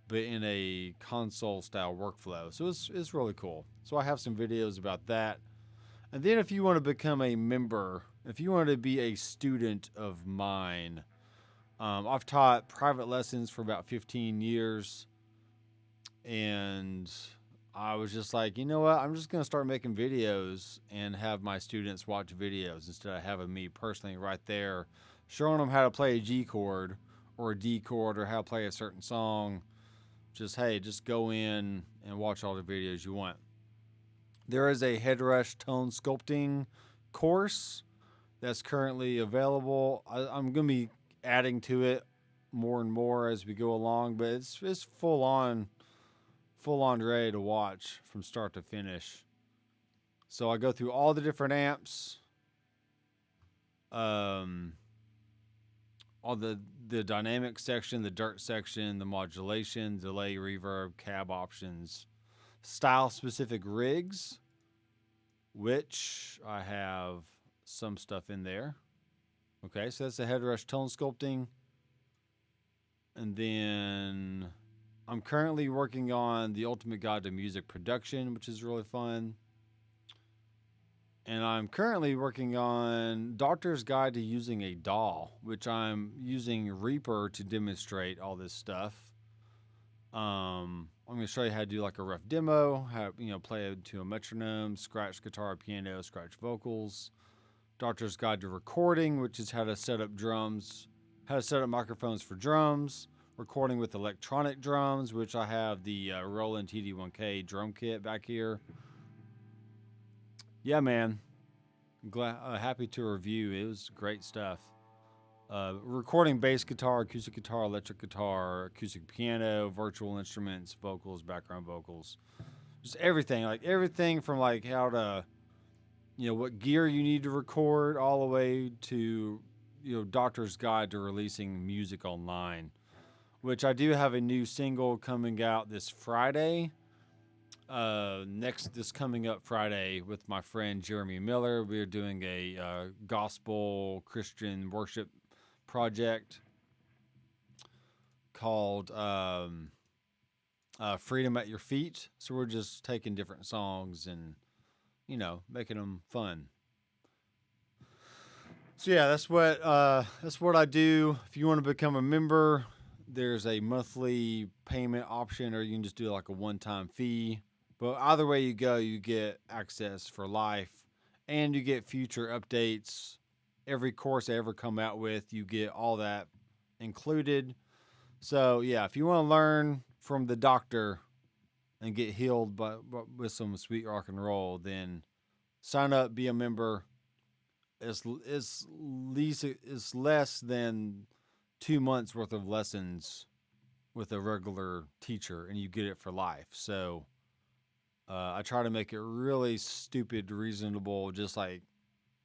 but in a console style workflow. So it's really cool. So I have some videos about that. And then if you want to become a member, if you want to be a student of mine, I've taught private lessons for about 15 years. And I was just like, you know what? I'm just going to start making videos and have my students watch videos instead of having me personally right there showing them how to play a G chord or a D chord or how to play a certain song. Just go in and watch all the videos you want. There is a Headrush tone sculpting course that's currently available. I'm going to be adding to it more and more as we go along, but it's full on ready to watch from start to finish. So I go through all the different amps, all the dynamic section, the dirt section, the modulation, delay, reverb, cab options, style specific rigs, which I have some stuff in there. Okay, so that's the Headrush tone sculpting. And then I'm currently working on the Ultimate Guide to Music Production, which is really fun. And I'm currently working on Doctor's Guide to Using a DAW, which I'm using Reaper to demonstrate all this stuff. I'm going to show you how to do like a rough demo, how play it to a metronome, scratch guitar, piano, scratch vocals. Doctor's Guide to Recording, which is how to set up drums, how to set up microphones for drums, recording with electronic drums, which I have the Roland TD1K drum kit back here. Yeah, man. Happy to review. It was great stuff. Recording bass guitar, acoustic guitar, electric guitar, acoustic piano, virtual instruments, vocals, background vocals. Just everything. Like everything from like how to, what gear you need to record all the way to, Doctor's Guide to releasing music online. Which I do have a new single coming out this Friday. This coming up Friday with my friend Jeremy Miller. We're doing a gospel Christian worship project called Freedom at Your Feet. So we're just taking different songs and, making them fun. So yeah, that's what I do. If you want to become a member, there's a monthly payment option, or you can just do like a one-time fee. But either way you go, you get access for life, and you get future updates. Every course I ever come out with, you get all that included. So yeah, if you want to learn from the doctor and get healed with some sweet rock and roll, then sign up, be a member. It's less than 2 months worth of lessons with a regular teacher, and you get it for life. So I try to make it really stupid, reasonable, just like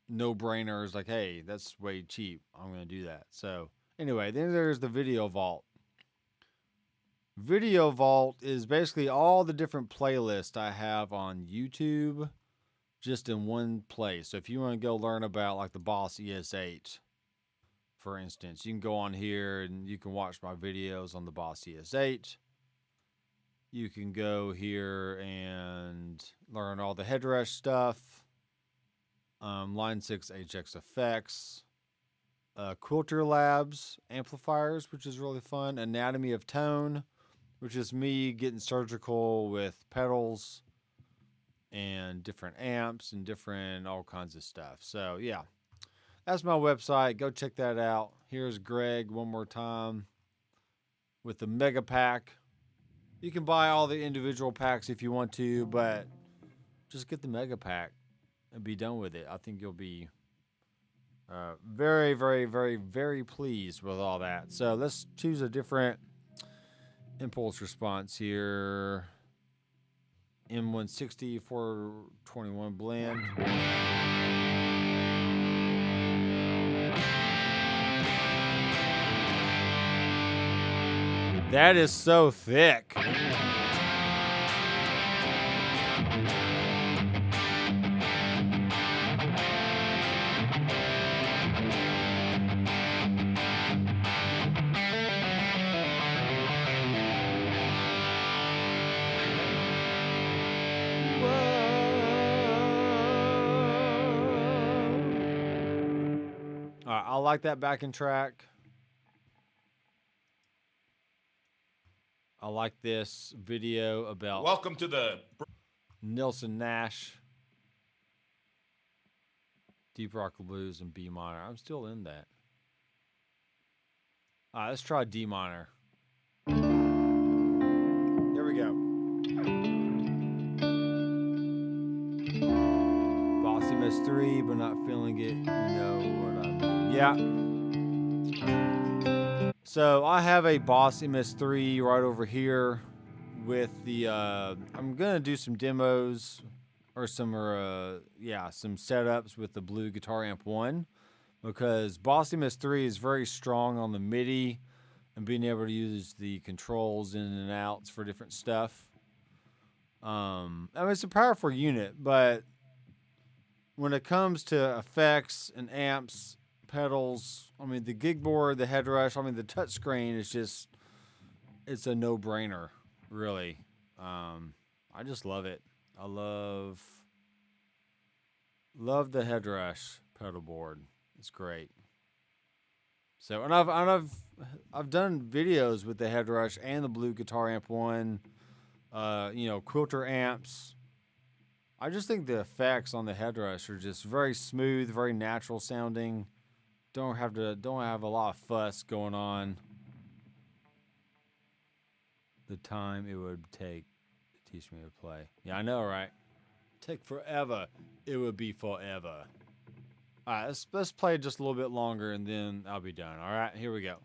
no brainers. Like, hey, that's way cheap. I'm going to do that. So anyway, then there's the Video Vault. Video Vault is basically all the different playlists I have on YouTube just in one place. So if you want to go learn about like the Boss ES8, for instance, you can go on here and you can watch my videos on the Boss ES8. You can go here and learn all the Headrush stuff. Line 6 HX effects, Quilter Labs amplifiers, which is really fun, Anatomy of Tone, which is me getting surgical with pedals and different amps and different all kinds of stuff. So yeah, that's my website. Go check that out. Here's Greg one more time with the mega pack. You can buy all the individual packs if you want to, but just get the mega pack and be done with it. I think you'll be very, very, very, very pleased with all that. So let's choose a different impulse response here. M160 421 blend. That is so thick. I like that backing track. I like this video about Welcome to the Nelson Nash, Deep Rock Blues, and B minor. I'm still in that. All right, let's try D minor. Here we go. Bossy Miss 3, but not feeling it. You know what I mean. Yeah. So I have a Boss MS3 right over here with the, I'm going to do some demos or some setups with the Blue Guitar Amp 1 because Boss MS3 is very strong on the MIDI and being able to use the controls in and outs for different stuff. I mean, it's a powerful unit, but when it comes to effects and amps, pedals, I mean, the gig board, the Headrush, I mean, the touchscreen is just, it's a no-brainer, really. I just love it. I love the Headrush pedal board. It's great. So, and I've done videos with the Headrush and the Blue Guitar Amp 1, Quilter amps. I just think the effects on the Headrush are just very smooth, very natural sounding. Don't have a lot of fuss going on. The time it would take to teach me to play. Yeah, I know, right? Take forever. It would be forever. All right, let's play just a little bit longer and then I'll be done. All right, here we go.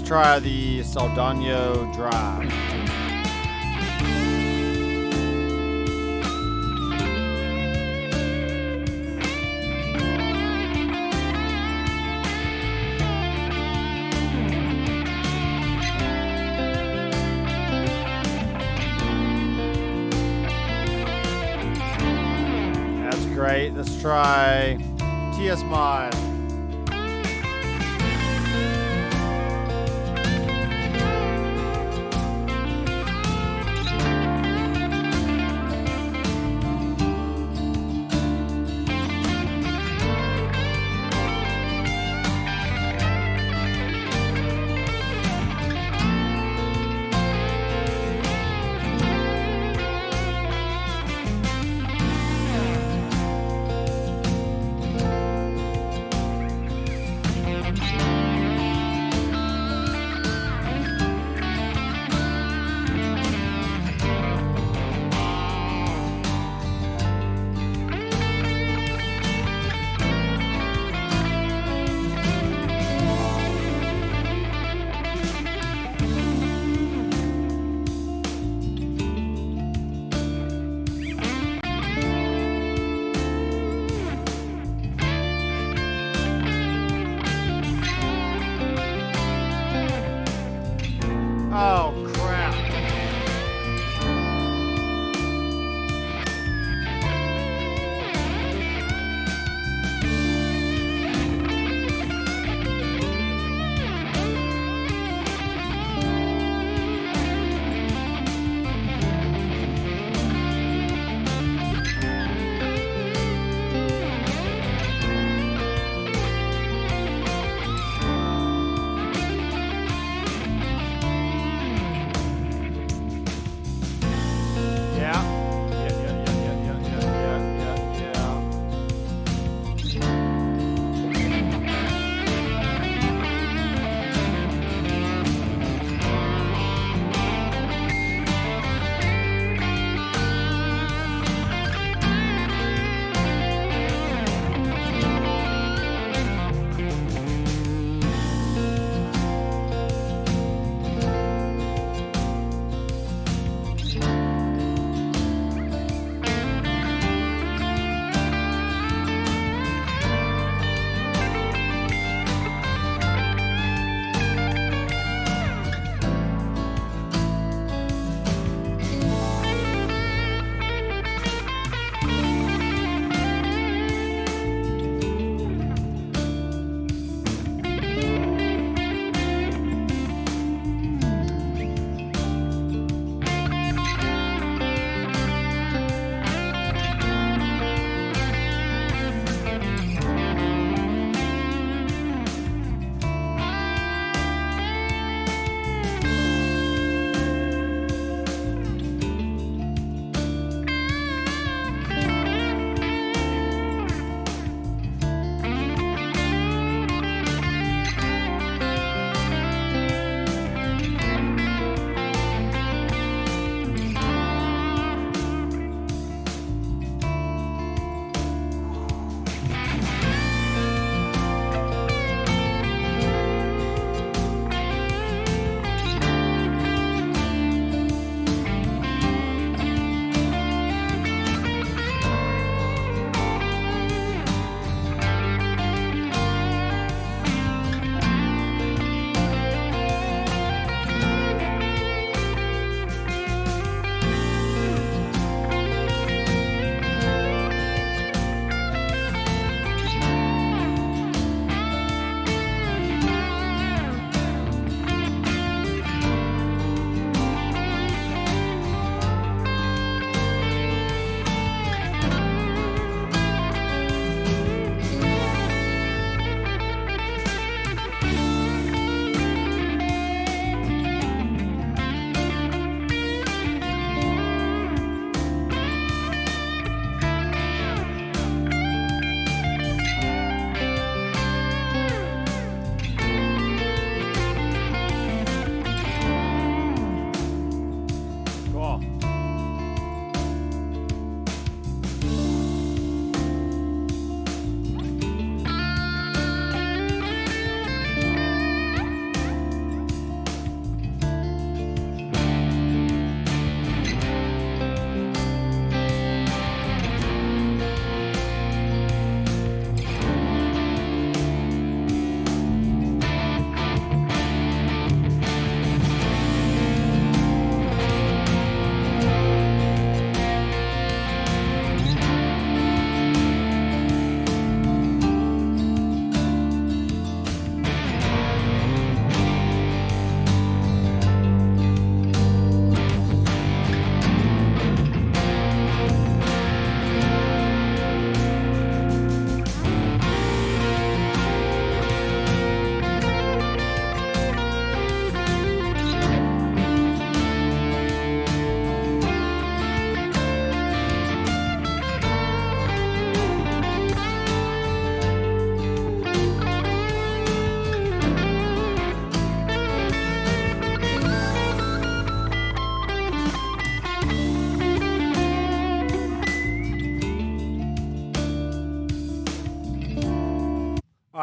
try the Saldano Drive. That's great. Let's try TS Mod.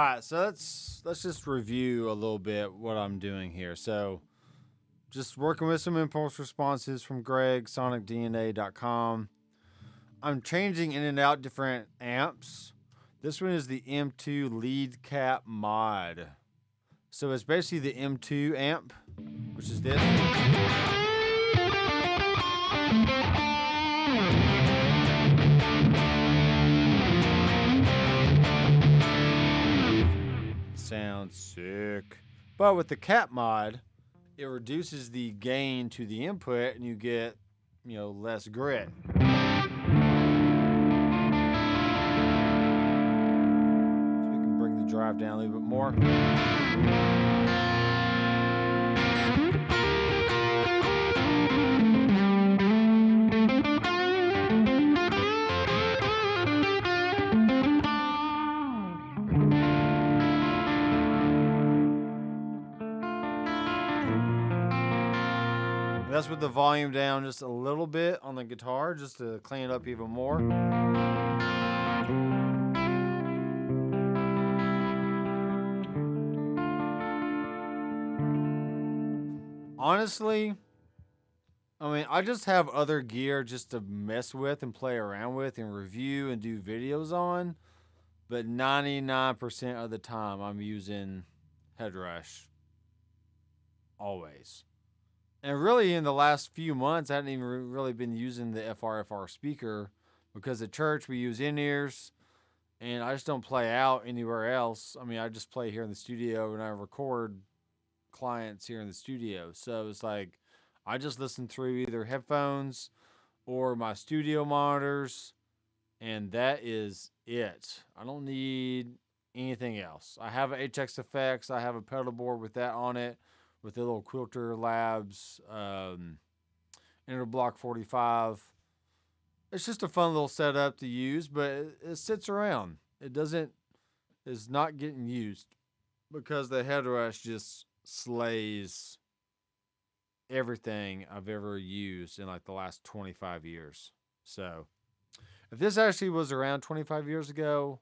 right, so let's just review a little bit what I'm doing here. So, just working with some impulse responses from Greg, sonicdna.com. I'm changing in and out different amps. This one is the M2 lead cap mod. So it's basically the M2 amp, which is this. Sounds sick. But with the cap mod, it reduces the gain to the input and you get, less grit. So we can bring the drive down a little bit more. That's with the volume down just a little bit on the guitar, just to clean it up even more. Honestly, I just have other gear just to mess with and play around with and review and do videos on. But 99% of the time, I'm using Headrush. Always. And really, in the last few months, I hadn't even really been using the FRFR speaker because at church we use in-ears, and I just don't play out anywhere else. I just play here in the studio, and I record clients here in the studio. So it's like I just listen through either headphones or my studio monitors, and that is it. I don't need anything else. I have a HX Effects. I have a pedal board with that on it, with the little Quilter Labs Interblock 45. It's just a fun little setup to use, but it sits around. It's not getting used because the Headrush just slays everything I've ever used in like the last 25 years. So if this actually was around 25 years ago,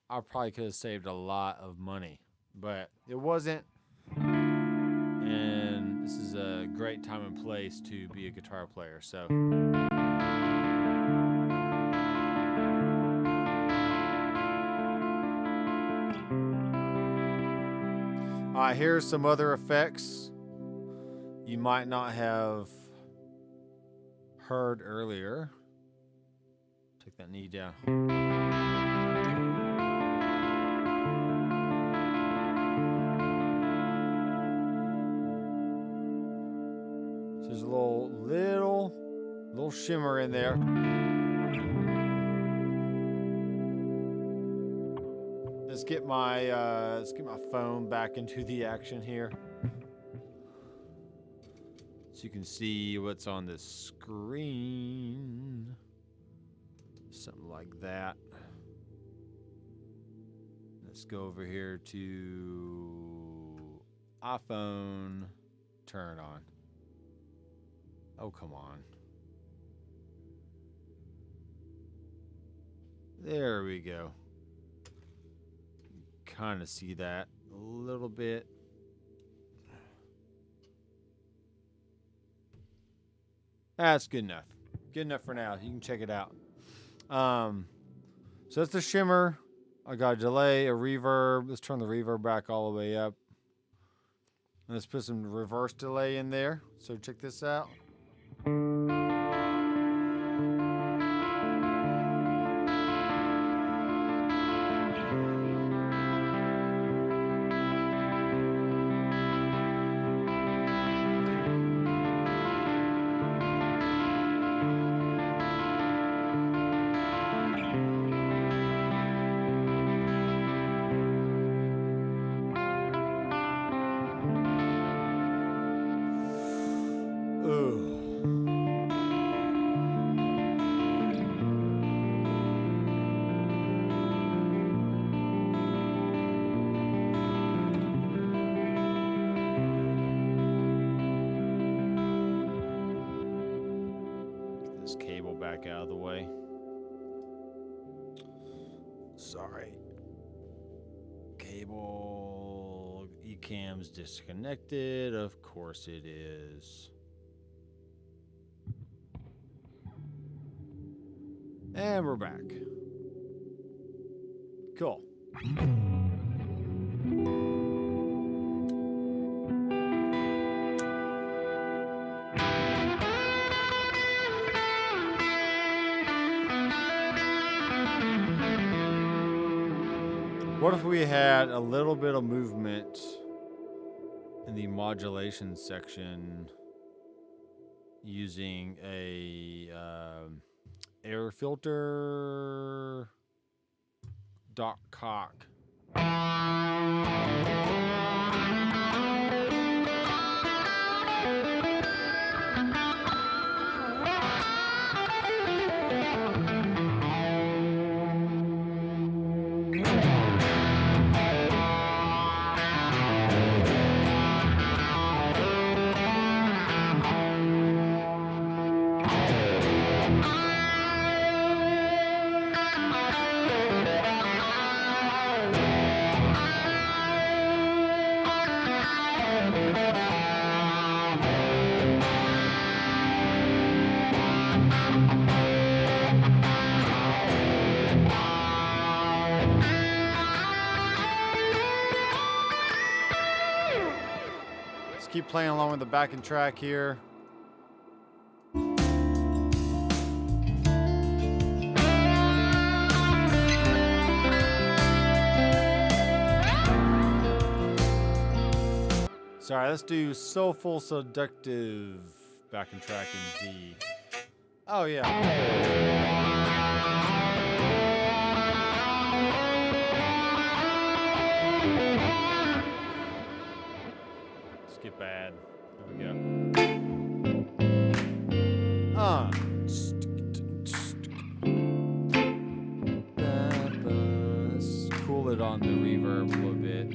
I probably could have saved a lot of money, but it wasn't. And this is a great time and place to be a guitar player. So, all right, here's some other effects you might not have heard earlier. Take that knee down. There's a little shimmer in there. Let's get my phone back into the action here, so you can see what's on the screen. Something like that. Let's go over here to iPhone. Turn on. Oh, come on. There we go. Kind of see that a little bit. That's good enough. Good enough for now. You can check it out. So it's the shimmer. I got a delay, a reverb. Let's turn the reverb back all the way up. And let's put some reverse delay in there. So check this out. Back out of the way. Sorry. cable. ECam's disconnected. Of course it is. And we're back. Cool. What if we had a little bit of movement in the modulation section using a air filter dot cock? Keep playing along with the backing track here. Sorry, let's do Soulful Seductive backing track in D. Oh, yeah. Skip bad. There we go. Let's cool it on the reverb a little bit.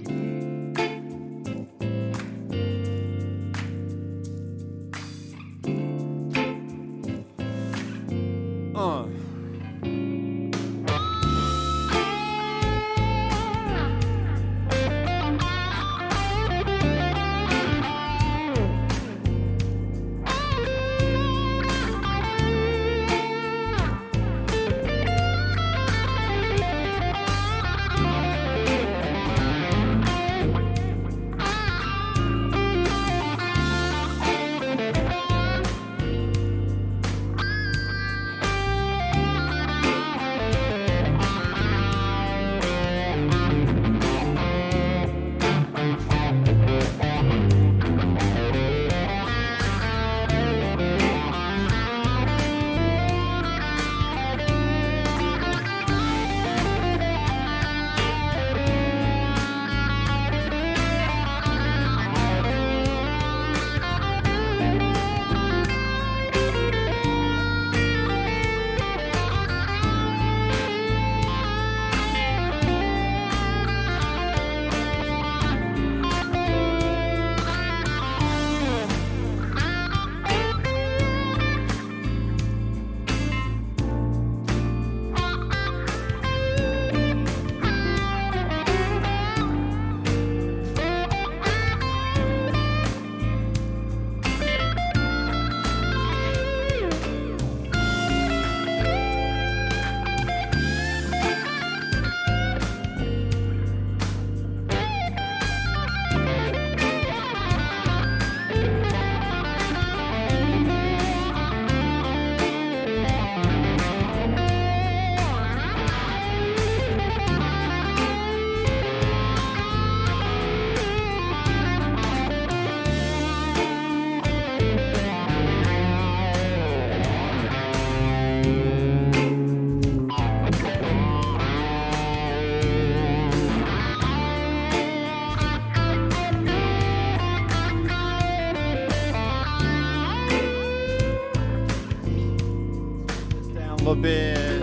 A bit.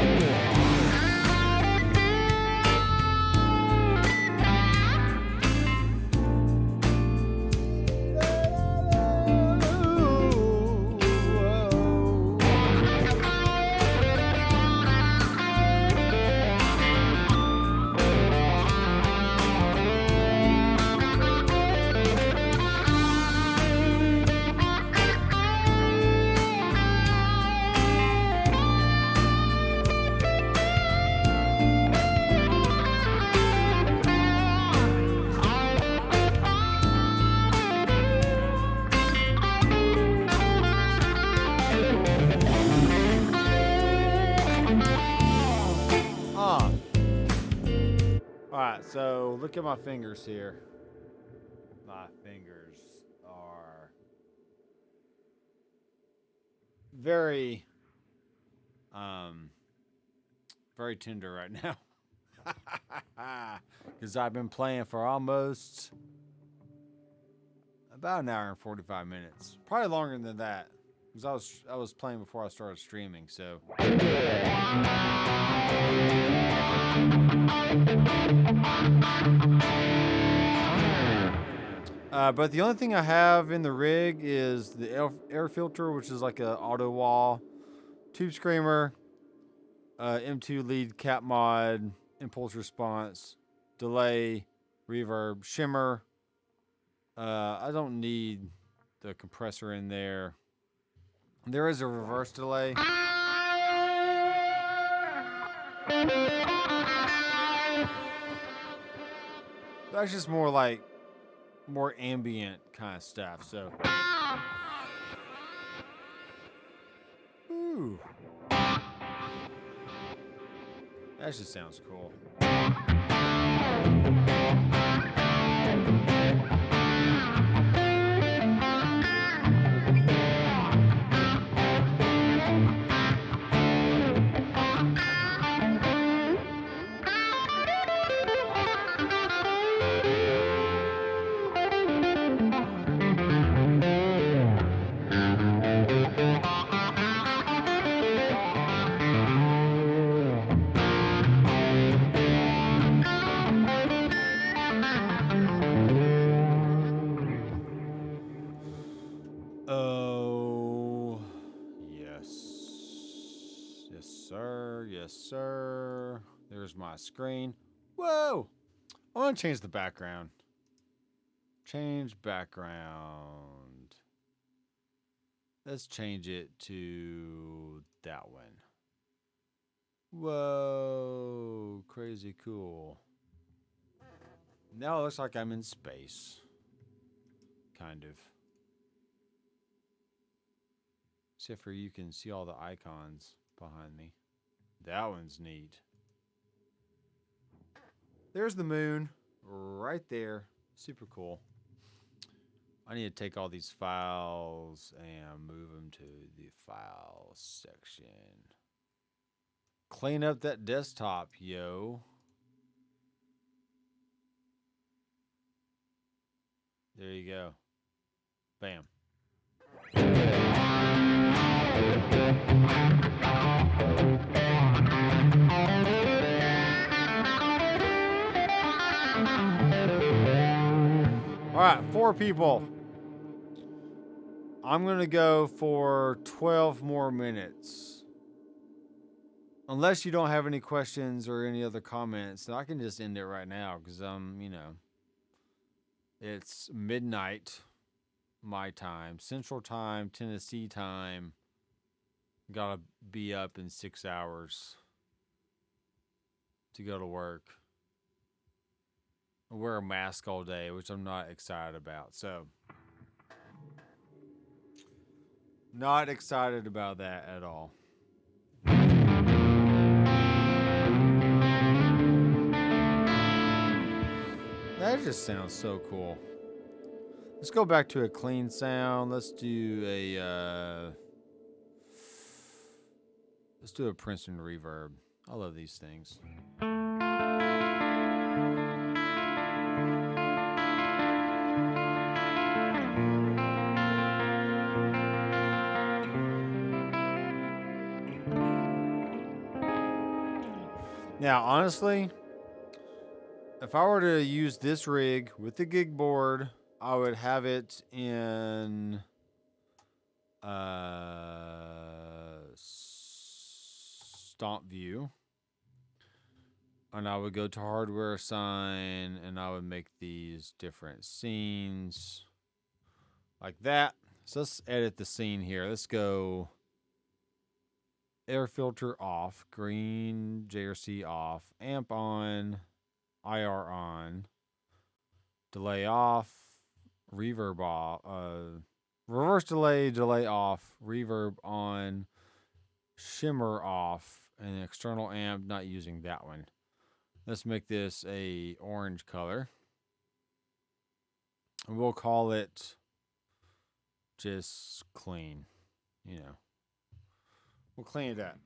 Alright, so look at my fingers here. My fingers are very, very tender right now. Because I've been playing for almost about an hour and 45 minutes. Probably longer than that. Because I was playing before I started streaming, so. But the only thing I have in the rig is the air filter, which is like a auto wall, tube screamer, M2 lead cap mod, impulse response, delay, reverb, shimmer. I don't need the compressor in there. There is a reverse delay. That's just more like more ambient kind of stuff. So, ooh, that just sounds cool. Oh, yes. Yes, sir. Yes, sir. There's my screen. Whoa! I want to change the background. Change background. Let's change it to that one. Whoa, crazy cool. Now it looks like I'm in space. Kind of. Except for you can see all the icons behind me. That one's neat. There's the moon right there. Super cool. I need to take all these files and move them to the file section. Clean up that desktop, yo. There you go. Bam. All right, 4 people. I'm going to go for 12 more minutes. Unless you don't have any questions or any other comments, then I can just end it right now because, you know, it's midnight my time, Central Time, Tennessee time. Gotta be up in 6 hours to go to work. I wear a mask all day, which I'm not excited about. So, not excited about that at all. That just sounds so cool. Let's go back to a clean sound. Let's do a Princeton reverb. I love these things. Now, honestly, if I were to use this rig with the gig board, I would have it in stomp view. And I would go to hardware assign and I would make these different scenes like that. So let's edit the scene here. Let's go air filter off, green JRC off, amp on, IR on, delay off, reverb off, reverse delay, delay off, reverb on, shimmer off, and external amp, not using that one. Let's make this a orange color. And we'll call it just clean. You know. We'll clean it up.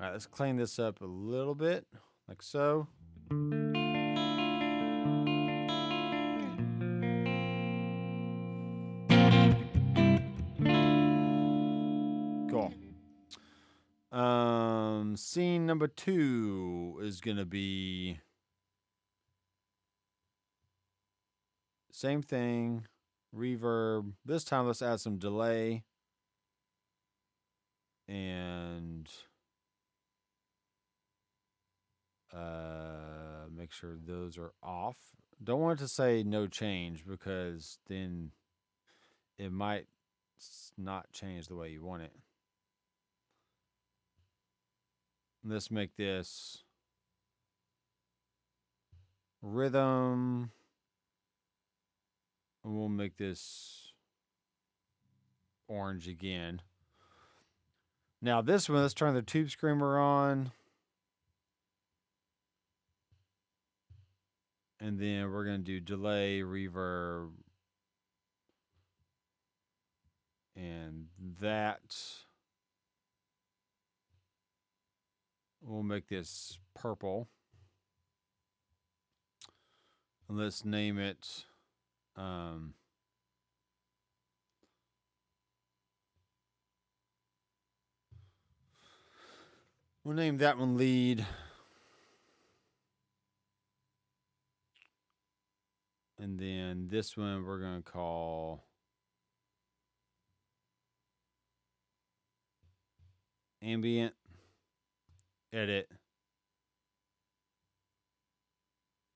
All right, let's clean this up a little bit, like so. Cool. Scene number 2 is gonna be same thing, reverb. This time, let's add some delay and make sure those are off. Don't want it to say no change because then it might not change the way you want it. Let's make this rhythm. And we'll make this orange again. Now this one, let's turn the tube screamer on. And then we're going to do delay, reverb, and that. We'll make this purple. And let's name it we'll name that one lead. And then this one we're going to call ambient. Edit.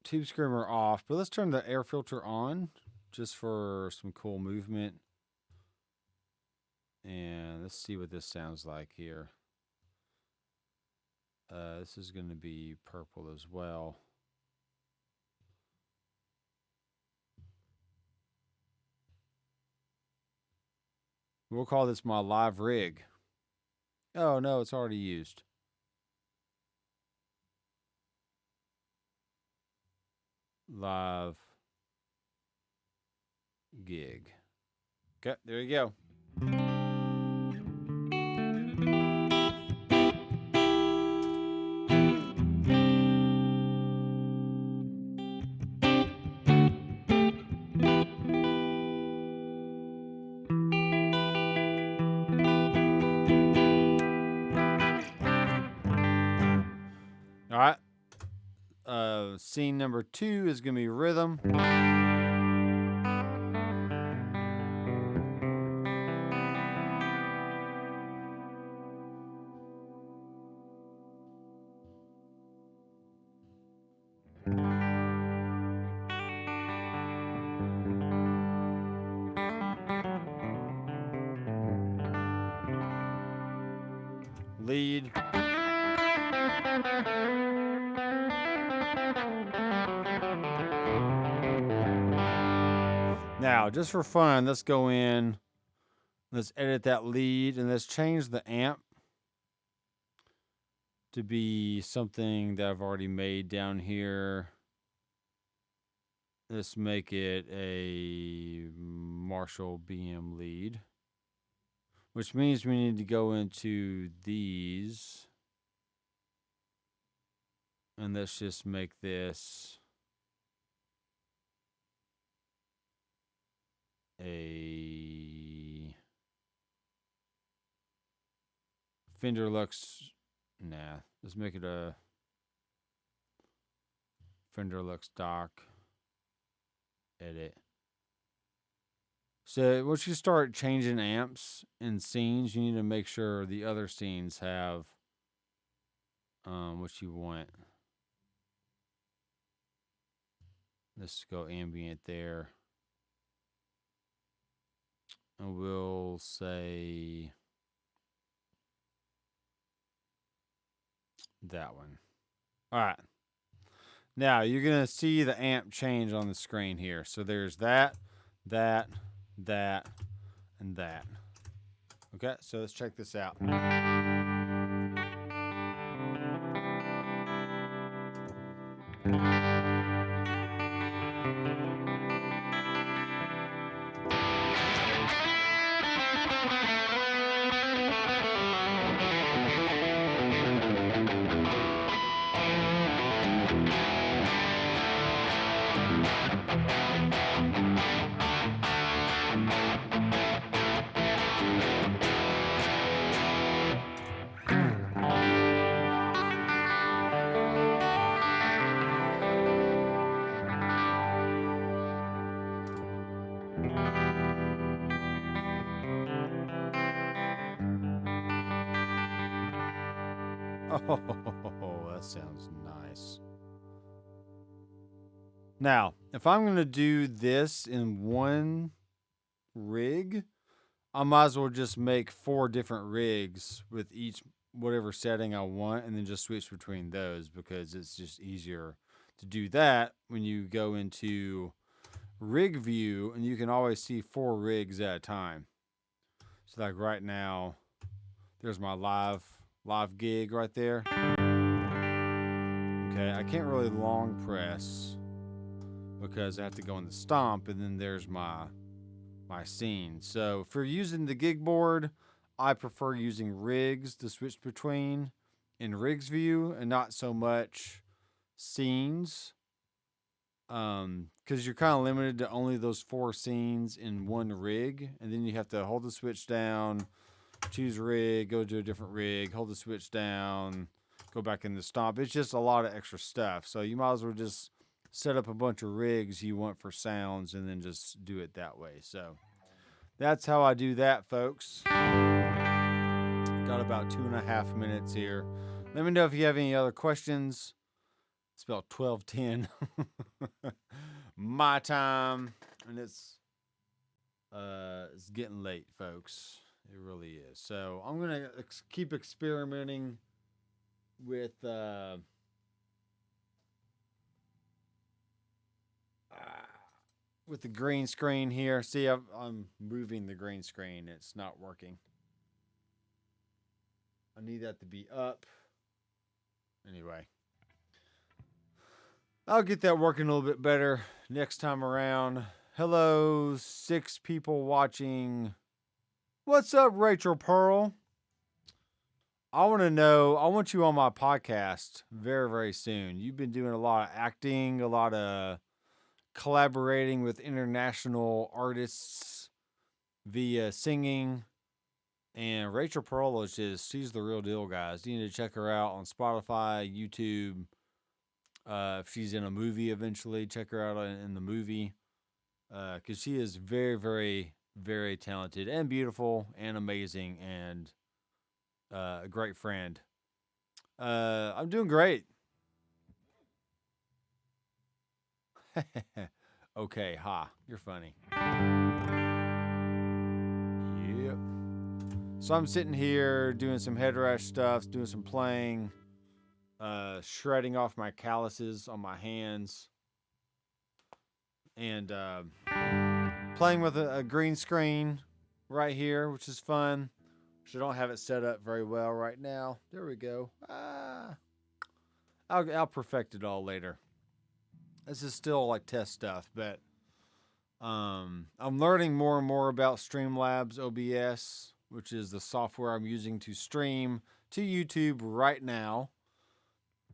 Tube screamer off, but let's turn the air filter on just for some cool movement. And let's see what this sounds like here. This is going to be purple as well. We'll call this my live rig. Oh, no, it's already used. Live gig. Okay, there you go. All right. Scene number 2 is going to be rhythm. Lead. Now, just for fun, let's go in. Let's edit that lead and let's change the amp to be something that I've already made down here. Let's make it a Marshall BM lead, which means we need to go into these. And let's just make this a Fender Lux. Nah, let's make it a Fender Lux dock. Edit. So once you start changing amps and scenes, you need to make sure the other scenes have what you want. Let's go ambient there. And we'll say that one. All right. Now you're going to see the amp change on the screen here. So there's that, that, that, and that. Okay, so let's check this out. Oh, that sounds nice. Now, if I'm going to do this in one rig, I might as well just make 4 different rigs with each whatever setting I want and then just switch between those because it's just easier to do that when you go into rig view and you can always see 4 rigs at a time. So like right now, there's my live gig right there. Okay, I can't really long press because I have to go in the stomp and then there's my scene. So if you're using the gig board, I prefer using rigs to switch between in rigs view and not so much scenes. Because you're kind of limited to only those 4 scenes in one rig, and then you have to hold the switch down, choose rig, go to a different rig, hold the switch down, go back in the stomp. It's just a lot of extra stuff. So you might as well just set up a bunch of rigs you want for sounds and then just do it that way. So that's how I do that, folks. Got about 2.5 minutes here. Let me know if you have any other questions. It's about 12:10 my time, and it's getting late, folks. It really is. So I'm gonna keep experimenting with the green screen here. See, I'm moving the green screen. It's not working. I need that to be up. Anyway. I'll get that working a little bit better next time around. Hello, 6 people watching. What's up, Rachel Pearl? I want you on my podcast very, very soon. You've been doing a lot of acting, a lot of collaborating with international artists via singing. And Rachel Pearl she's the real deal, guys. You need to check her out on Spotify, YouTube. If she's in a movie eventually, check her out in the movie. Because she is very, very, very talented and beautiful and amazing and a great friend. I'm doing great. Okay, you're funny. Yep. So I'm sitting here doing some Headrush stuff, doing some playing. Shredding off my calluses on my hands and playing with a green screen right here, which is fun. Which I don't have it set up very well right now. There we go. I'll perfect it all later. This is still like test stuff, but I'm learning more and more about Streamlabs OBS, which is the software I'm using to stream to YouTube right now.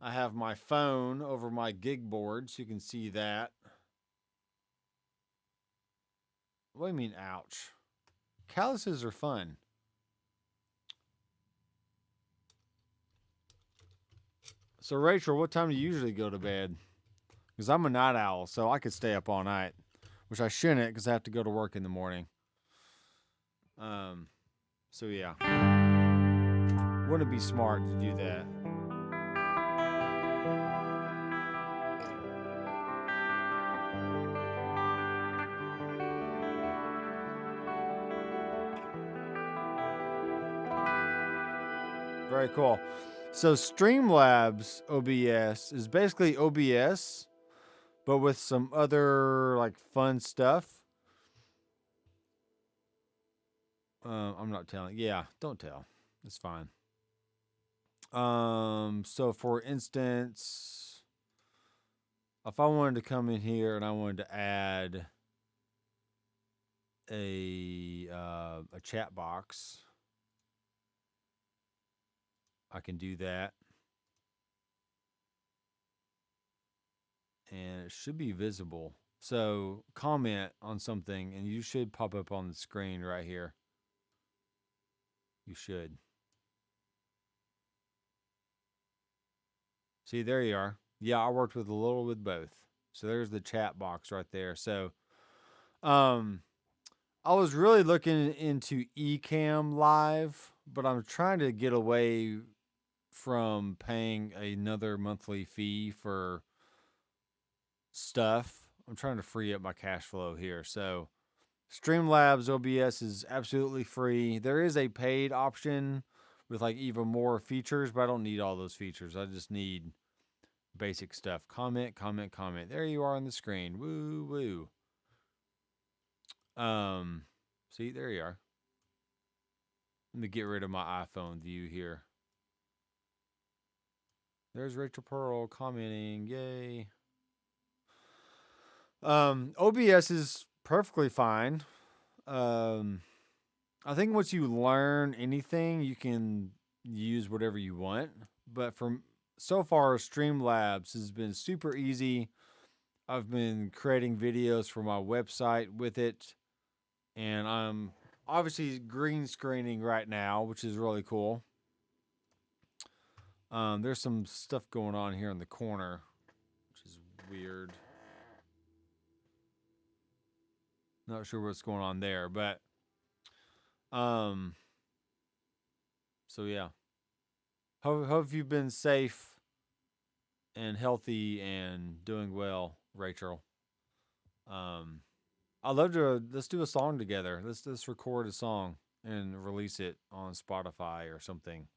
I have my phone over my gig board, so you can see that. What do you mean, ouch? Calluses are fun. So, Rachel, what time do you usually go to bed? Because I'm a night owl, so I could stay up all night. Which I shouldn't, because I have to go to work in the morning. So, yeah. Wouldn't it be smart to do that? Very cool. So Streamlabs OBS is basically OBS, but with some other like fun stuff. I'm not telling. Yeah, don't tell. It's fine. So for instance, if I wanted to come in here and I wanted to add a chat box, I can do that. And it should be visible. So comment on something and you should pop up on the screen right here. You should. See, there you are. Yeah, I worked with a little with both. So there's the chat box right there. So I was really looking into Ecamm Live, but I'm trying to get away from paying another monthly fee for stuff. I'm trying to free up my cash flow here. So Streamlabs OBS is absolutely free. There is a paid option with like even more features, but I don't need all those features. I just need basic stuff. Comment, comment, comment. There you are on the screen. Woo woo. See, there you are. Let me get rid of my iPhone view here. There's Rachel Pearl commenting. Yay. OBS is perfectly fine. I think once you learn anything, you can use whatever you want. But from so far, Streamlabs has been super easy. I've been creating videos for my website with it. And I'm obviously green screening right now, which is really cool. There's some stuff going on here in the corner, which is weird. Not sure what's going on there, but so yeah. Hope you've been safe and healthy and doing well, Rachel. I'd love to let's do a song together. Let's record a song and release it on Spotify or something.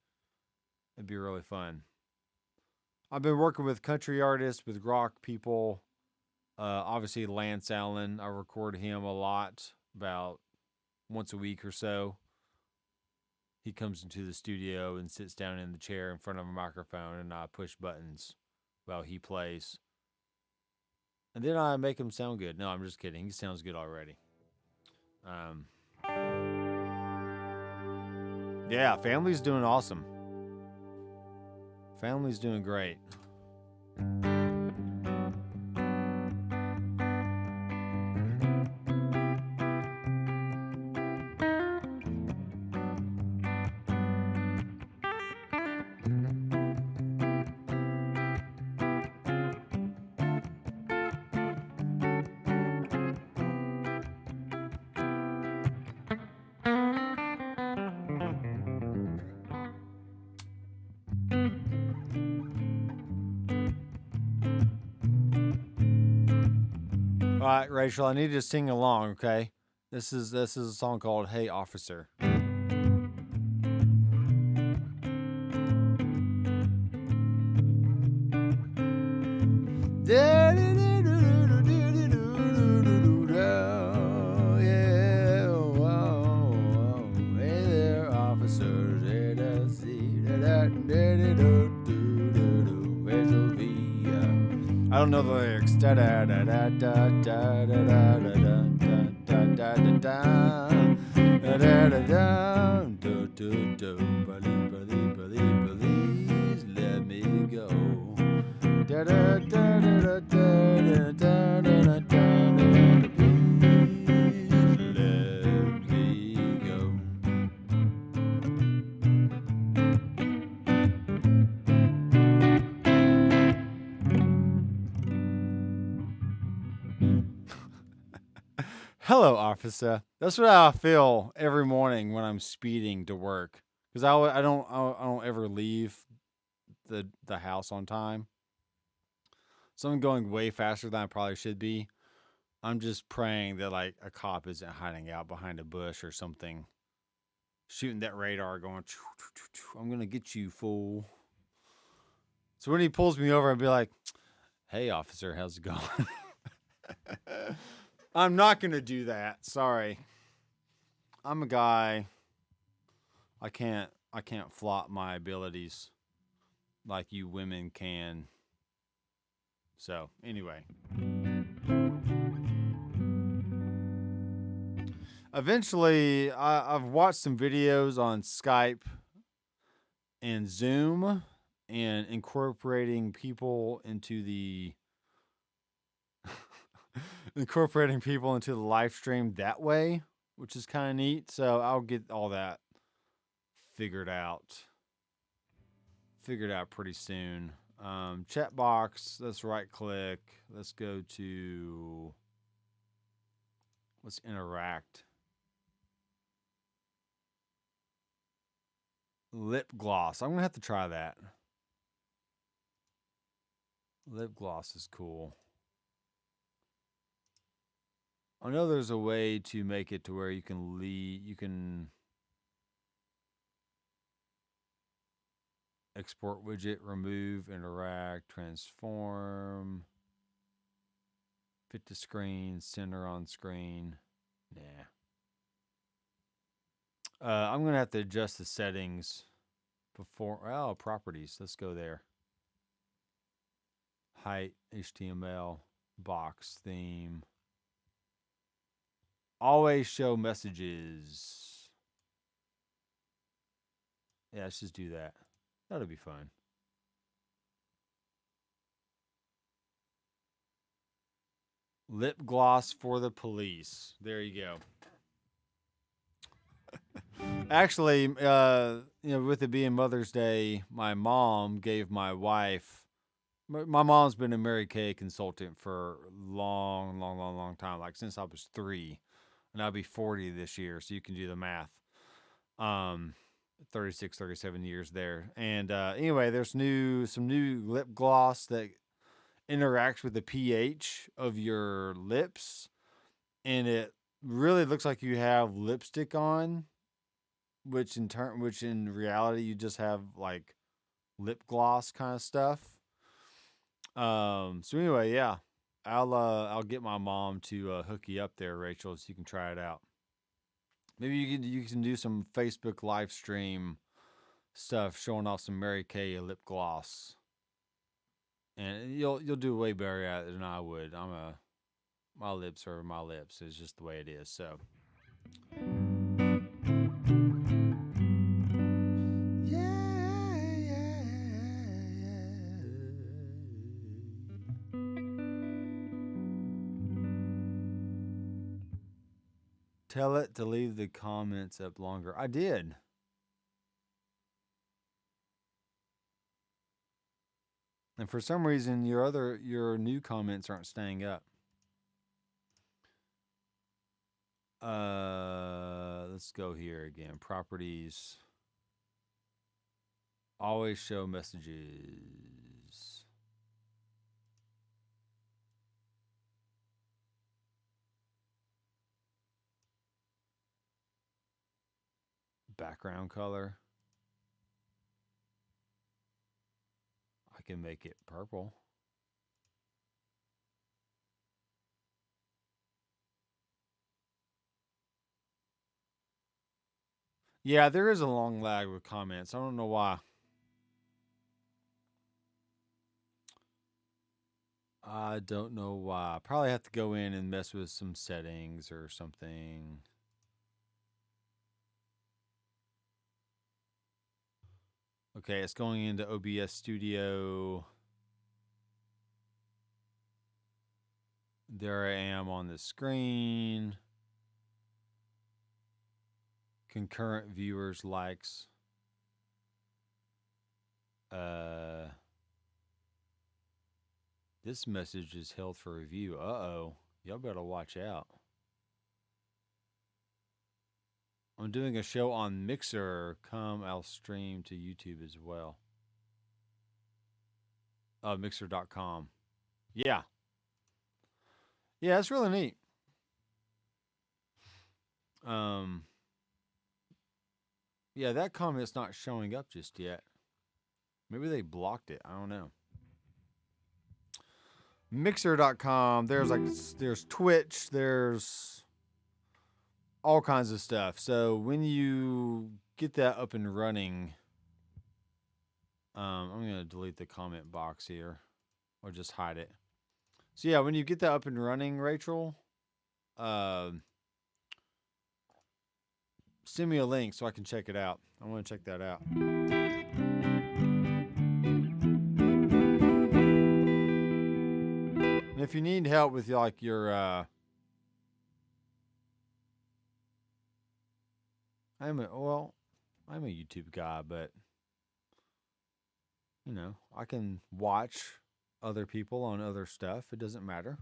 It'd be really fun. I've been working with country artists, with rock people. Obviously Lance Allen. I record him a lot, about once a week or so. He comes into the studio and sits down in the chair in front of a microphone, and I push buttons while he plays. And then I make him sound good. No, I'm just kidding. He sounds good already. Yeah, family's doing awesome. Family's doing great. All right, Rachel, I need you to sing along, okay? This is a song called Hey Officer. Hey there, officers. I don't know the lyrics. Da da da da da da da da da da da da da da da da do do do. Please let me go. Da da da da da da da da da da. Please let me go. Hello, officer. That's what I feel every morning when I'm speeding to work, because I don't ever leave the house on time. So I'm going way faster than I probably should be. I'm just praying that like a cop isn't hiding out behind a bush or something, shooting that radar, going, I'm gonna get you, fool. So when he pulls me over and be like, "Hey, officer, how's it going?" I'm not gonna do that. Sorry. I'm a guy. I can't flaunt my abilities like you women can. So anyway. Eventually, I've watched some videos on Skype and Zoom and incorporating people into the live stream that way, which is kind of neat. So I'll get all that figured out pretty soon. Chat box, let's right click. Let's go to, let's interact. Lip gloss. I'm going to have to try that. Lip gloss is cool. I know there's a way to make it to where you can export widget, remove, interact, transform, fit to screen, center on screen. Nah. I'm going to have to adjust the settings before. Oh, properties. Let's go there. Height, HTML, box, theme. Always show messages. Yeah, let's just do that. That'll be fun. Lip gloss for the police. There you go. Actually, with it being Mother's Day, my mom gave my wife. My mom's been a Mary Kay consultant for a long time, like since I was 3, and I'll be 40 this year, so you can do the math. 36, 37 years there. And anyway, there's some new lip gloss that interacts with the pH of your lips, and it really looks like you have lipstick on, which in reality you just have like lip gloss kind of stuff. So anyway, yeah, I'll get my mom to hook you up there, Rachel, so you can try it out. Maybe you can do some Facebook live stream stuff showing off some Mary Kay lip gloss, and you'll do way better at it than I would. My lips are my lips. It's just the way it is. So. Tell it to leave the comments up longer. I did. And for some reason, your new comments aren't staying up. Let's go here again. Properties. Always show messages. Background color. I can make it purple. Yeah, there is a long lag with comments. I don't know why. I don't know why. Probably have to go in and mess with some settings or something. Okay, it's going into OBS Studio. There I am on the screen. Concurrent viewers, likes. This message is held for review. Uh-oh. Y'all better watch out. I'm doing a show on Mixer. I'll stream to YouTube as well. Mixer.com. Yeah. Yeah, it's really neat. Yeah, that comment's not showing up just yet. Maybe they blocked it. I don't know. Mixer.com. There's Twitch. There's all kinds of stuff. So when you get that up and running, I'm going to delete the comment box here or just hide it. So yeah, when you get that up and running, Rachel, send me a link so I can check it out. I want to check that out. And if you need help with like your I'm a YouTube guy, but you know, I can watch other people on other stuff. It doesn't matter.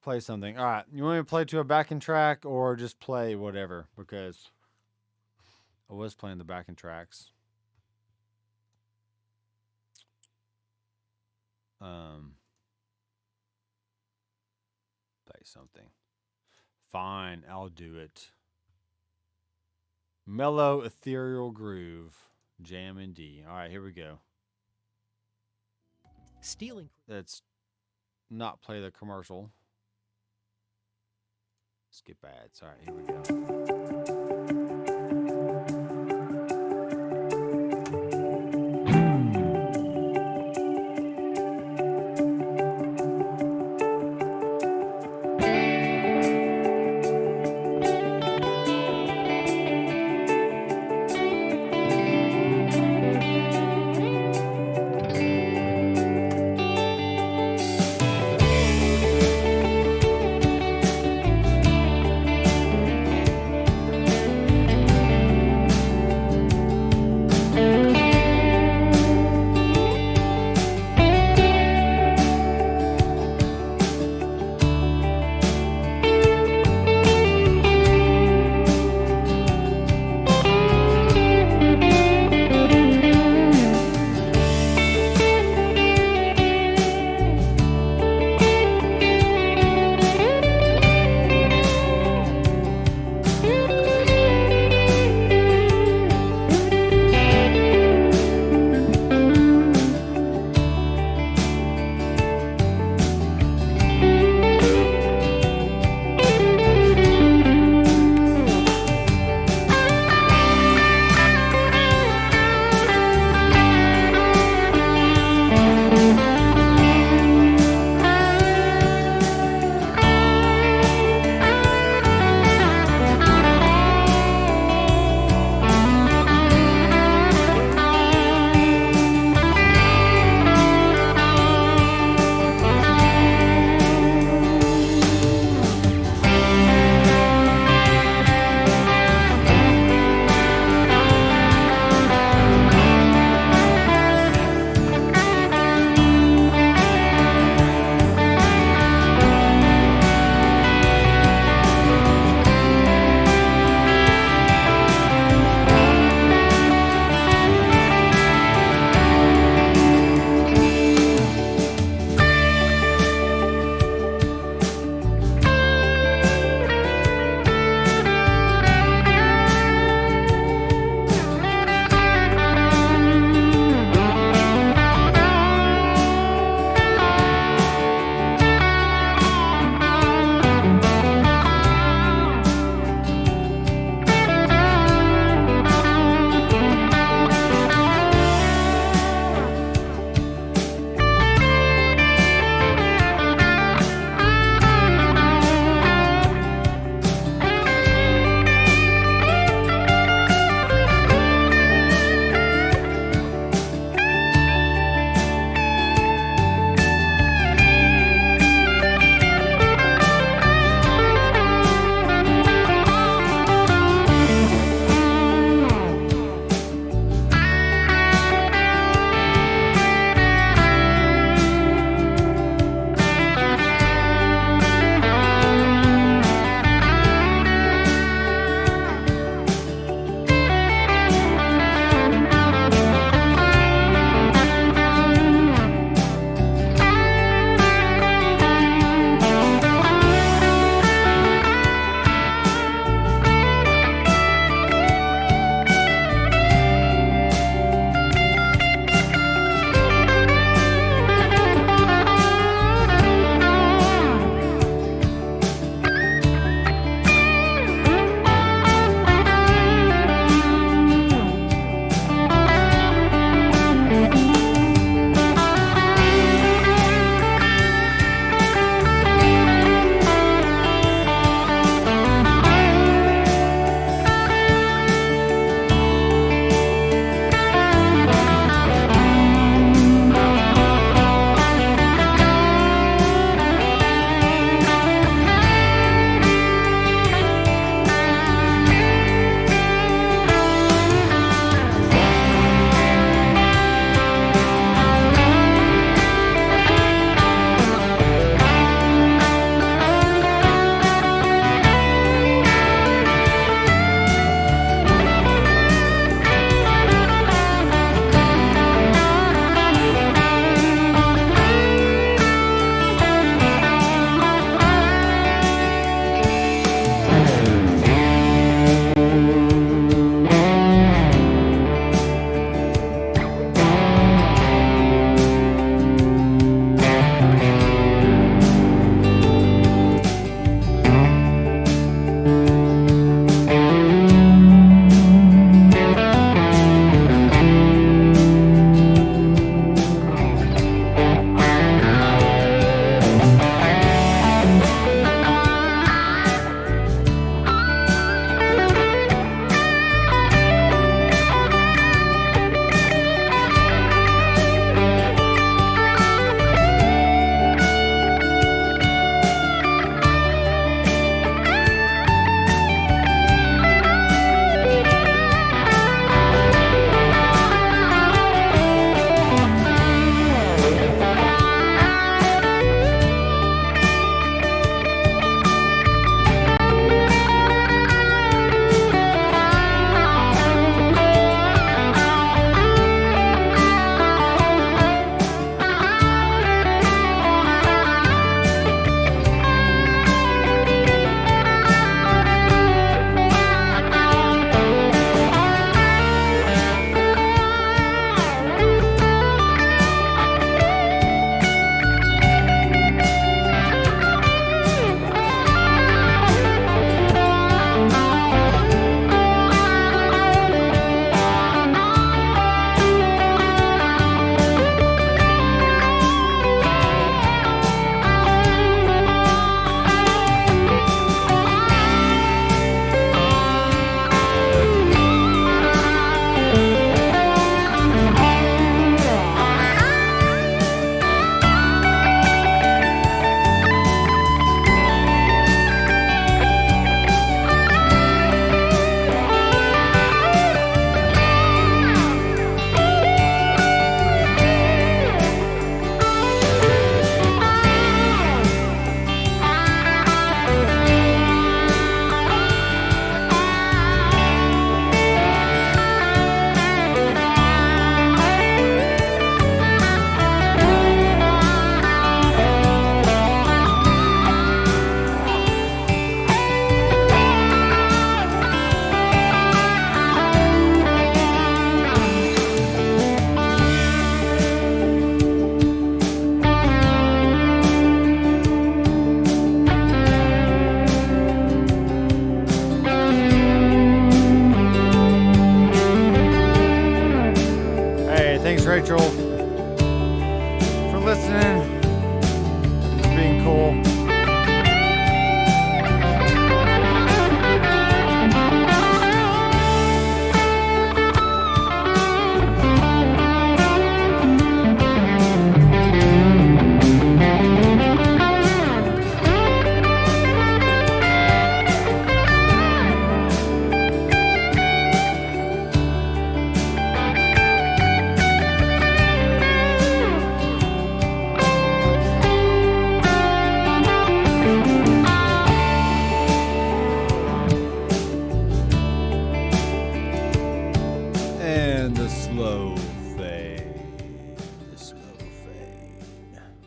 Play something. All right. You want me to play to a backing track or just play whatever? Because I was playing the backing tracks. Play something. Fine, I'll do it. Mellow ethereal groove. Jam in D. All right, here we go. Stealing. Let's not play the commercial. Skip ads. All right, here we go.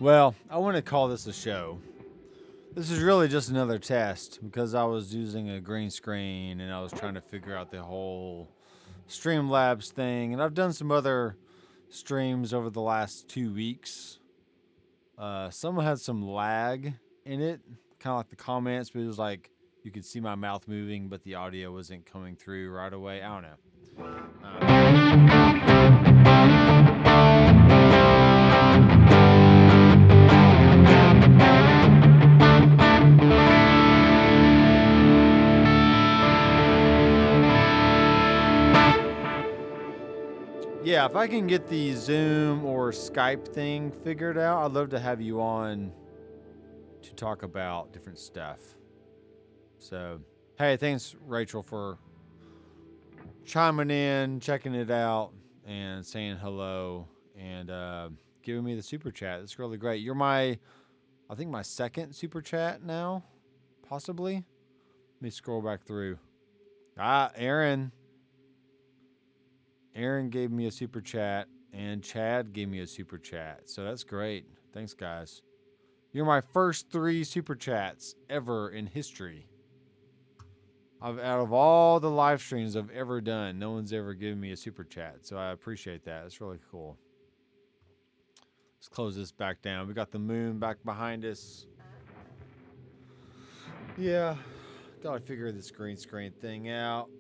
Well, I want to call this a show. This is really just another test because I was using a green screen and I was trying to figure out the whole Streamlabs thing. And I've done some other streams over the last 2 weeks. Some had some lag in it, kind of like the comments, but it was like you could see my mouth moving, but the audio wasn't coming through right away. I don't know. Yeah, if I can get the Zoom or Skype thing figured out, I'd love to have you on to talk about different stuff. So, hey, thanks, Rachel, for chiming in, checking it out, and saying hello, and giving me the super chat. That's really great. You're I think my second super chat now, possibly. Let me scroll back through. Aaron. Aaron gave me a super chat, and Chad gave me a super chat. So that's great. Thanks, guys. You're my first 3 super chats ever in history. Out of all the live streams I've ever done, no one's ever given me a super chat. So I appreciate that. It's really cool. Let's close this back down. We got the moon back behind us. Yeah. Gotta figure this green screen thing out.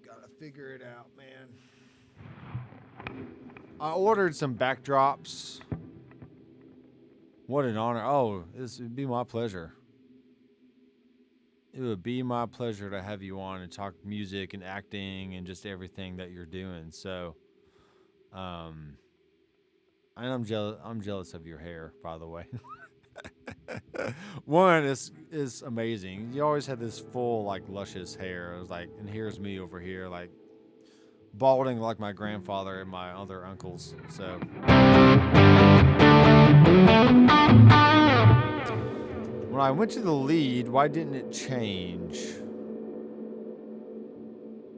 Gotta figure it out, man. I ordered some backdrops. What an honor. Oh, this would be my pleasure. It would be my pleasure to have you on and talk music and acting and just everything that you're doing. So, and I'm jealous of your hair, by the way. One is amazing. You always had this full, like, luscious hair. It was like, and here's me over here, like, balding like my grandfather and my other uncles. So when I went to the lead, why didn't it change?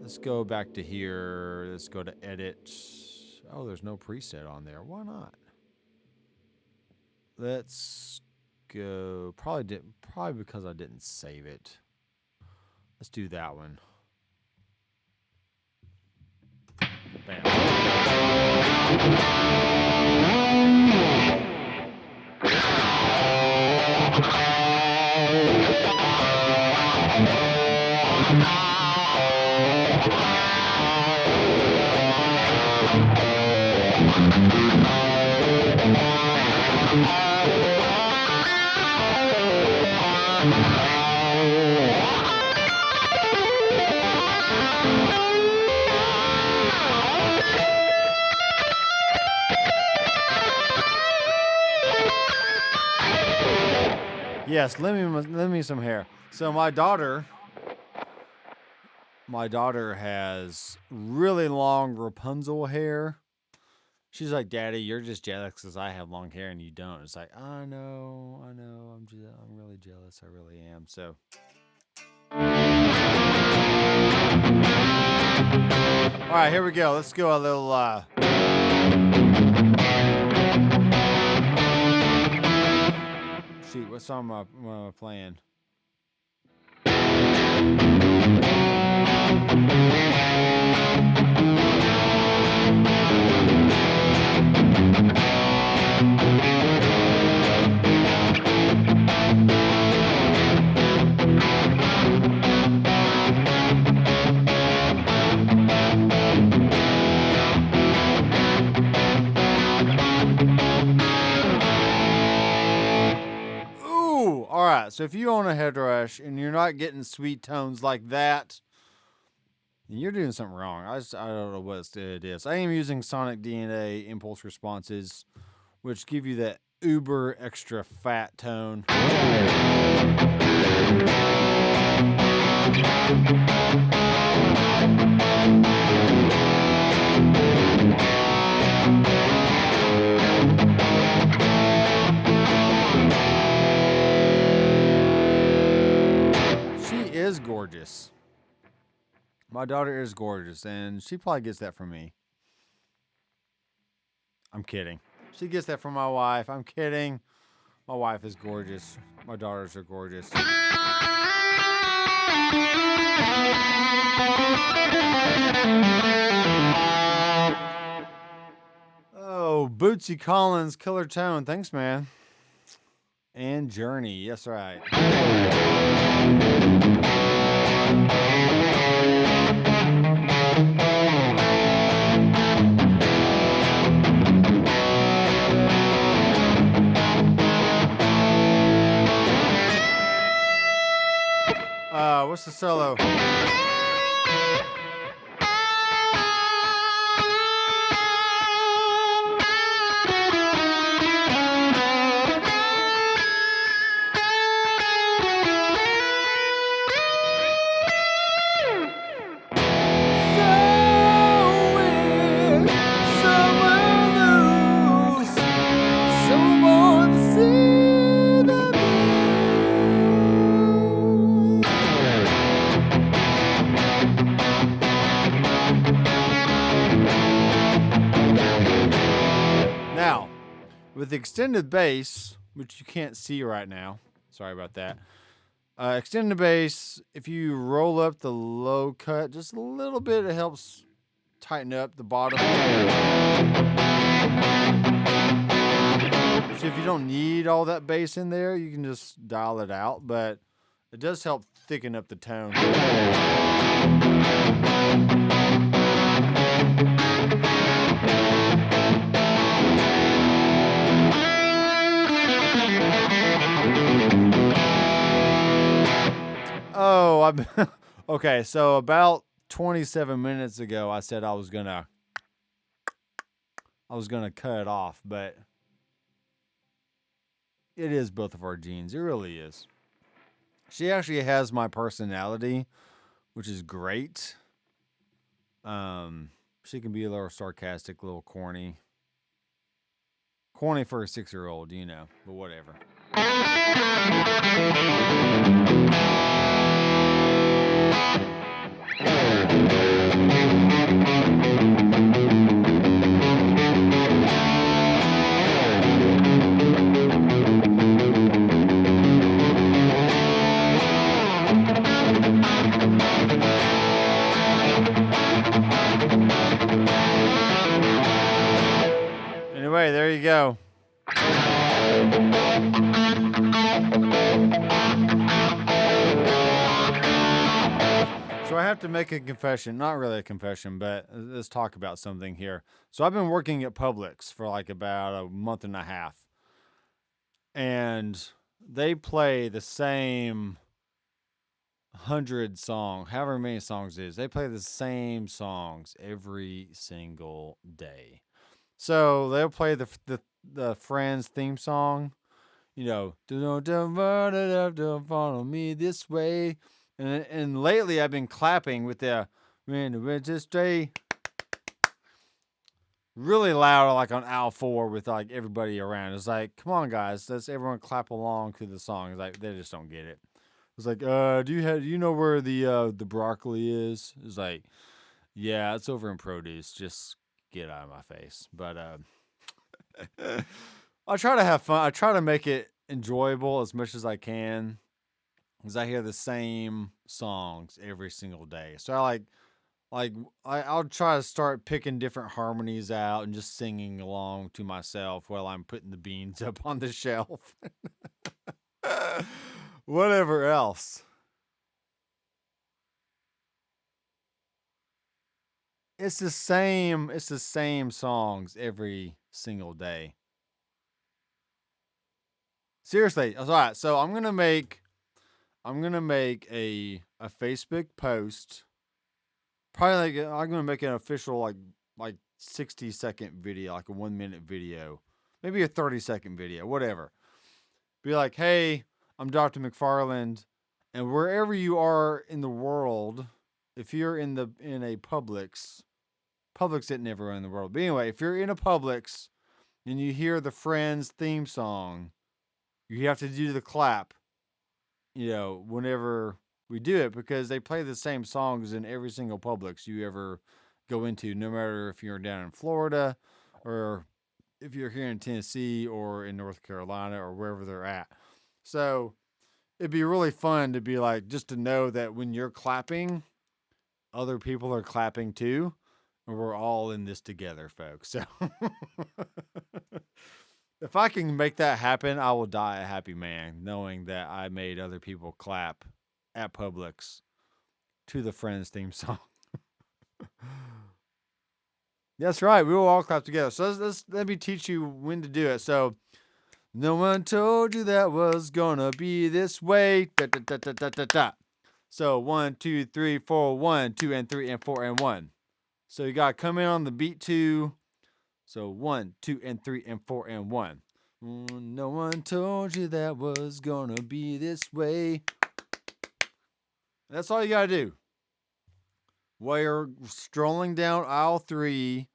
Let's go back to here. Let's go to edit. Oh, there's no preset on there. Why not? Let's go. Probably because I didn't save it. Let's do that one. Bam. Yes, lend me some hair. So my daughter has really long Rapunzel hair. She's like, "Daddy, you're just jealous because I have long hair and you don't." It's like, I know. I'm really jealous. I really am. So, all right, here we go. Let's go a little. Shoot, what song am I playing? All right, so if you own a Headrush and you're not getting sweet tones like that, then you're doing something wrong. I don't know what it is. I am using Sonic DNA impulse responses, which give you that uber extra fat tone. Is gorgeous. My daughter is gorgeous, and she probably gets that from me. I'm kidding. She gets that from my wife. I'm kidding. My wife is gorgeous. My daughters are gorgeous. Oh, Bootsy Collins, Killer Tone. Thanks, man. And Journey. Yes, right. What's the solo? Now, with extended bass, which you can't see right now, sorry about that. Extended bass, if you roll up the low cut just a little bit, it helps tighten up the bottom. So if you don't need all that bass in there, you can just dial it out, but it does help thicken up the tone. Oh, okay. So about 27 minutes ago, I said I was gonna cut it off, but it is both of our genes. It really is. She actually has my personality, which is great. She can be a little sarcastic, a little corny. Corny for a 6-year-old, you know, but whatever. Anyway, there you go. So I have to make a confession. Not really a confession, but let's talk about something here. So I've been working at Publix for like about a month and a half. And they play the same 100 songs, however many songs it is. They play the same songs every single day. So they'll play the Friends theme song, you know, don't follow me this way. And lately I've been clapping with the registry really loud, like on aisle 4 with like everybody around. It's like, come on, guys, let's everyone clap along to the song. It's like they just don't get it. It's like, do you know where the broccoli is? It's like, yeah, it's over in produce. Just get out of my face. But I try to have fun. I try to make it enjoyable as much as I can, because I hear the same songs every single day. So I'll try to start picking different harmonies out and just singing along to myself while I'm putting the beans up on the shelf. Whatever else. It's the same songs every single day. Seriously. All right. So I'm gonna make a Facebook post. Probably I'm gonna make an official like 60-second video, like a 1-minute video, maybe a 30-second video, whatever. Be like, hey, I'm Dr. McFarland, and wherever you are in the world, if you're in a Publix isn't everywhere in the world. But anyway, if you're in a Publix and you hear the Friends theme song, you have to do the clap, you know, whenever we do it, because they play the same songs in every single Publix you ever go into, no matter if you're down in Florida or if you're here in Tennessee or in North Carolina or wherever they're at. So it'd be really fun to be like, just to know that when you're clapping, other people are clapping too. And we're all in this together, folks. So if I can make that happen, I will die a happy man, knowing that I made other people clap at Publix to the Friends theme song. That's right. We will all clap together. So let me teach you when to do it. So, no one told you that was gonna be this way. Da, da, da, da, da, da, da. So 1, 2, 3, 4, 1, 2, and 3, and 4, and 1. So you gotta come in on the beat 2. So 1, 2, and 3, and 4, and 1. No one told you that was gonna be this way. That's all you gotta do. While you're strolling down aisle 3,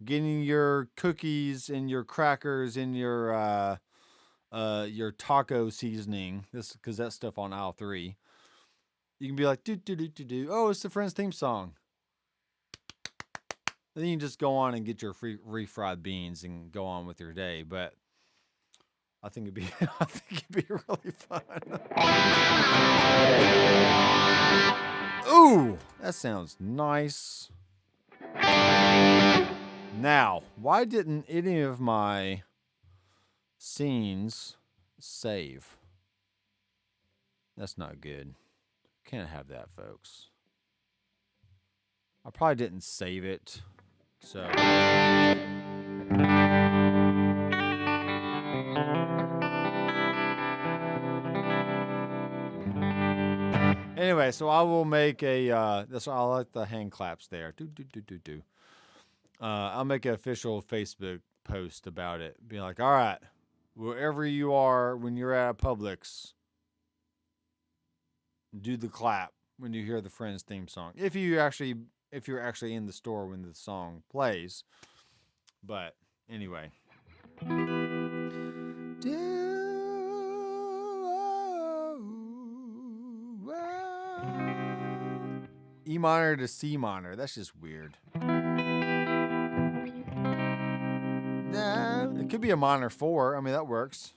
getting your cookies and your crackers and your taco seasoning, this because that stuff on aisle 3, you can be like, do do do do do. Oh, it's the Friends theme song. Then you can just go on and get your free refried beans and go on with your day. But I think it'd be really fun. Ooh, that sounds nice. Now, why didn't any of my scenes save? That's not good. Can't have that, folks. I probably didn't save it. So anyway, so I will make a that's why I like the hand claps there. Do do do do do. I'll make an official Facebook post about it. Be like, all right, wherever you are when you're at a Publix, do the clap when you hear the Friends theme song. If you're actually in the store when the song plays. But anyway. E minor to C minor. That's just weird. Nah, it could be a minor 4. I mean, that works.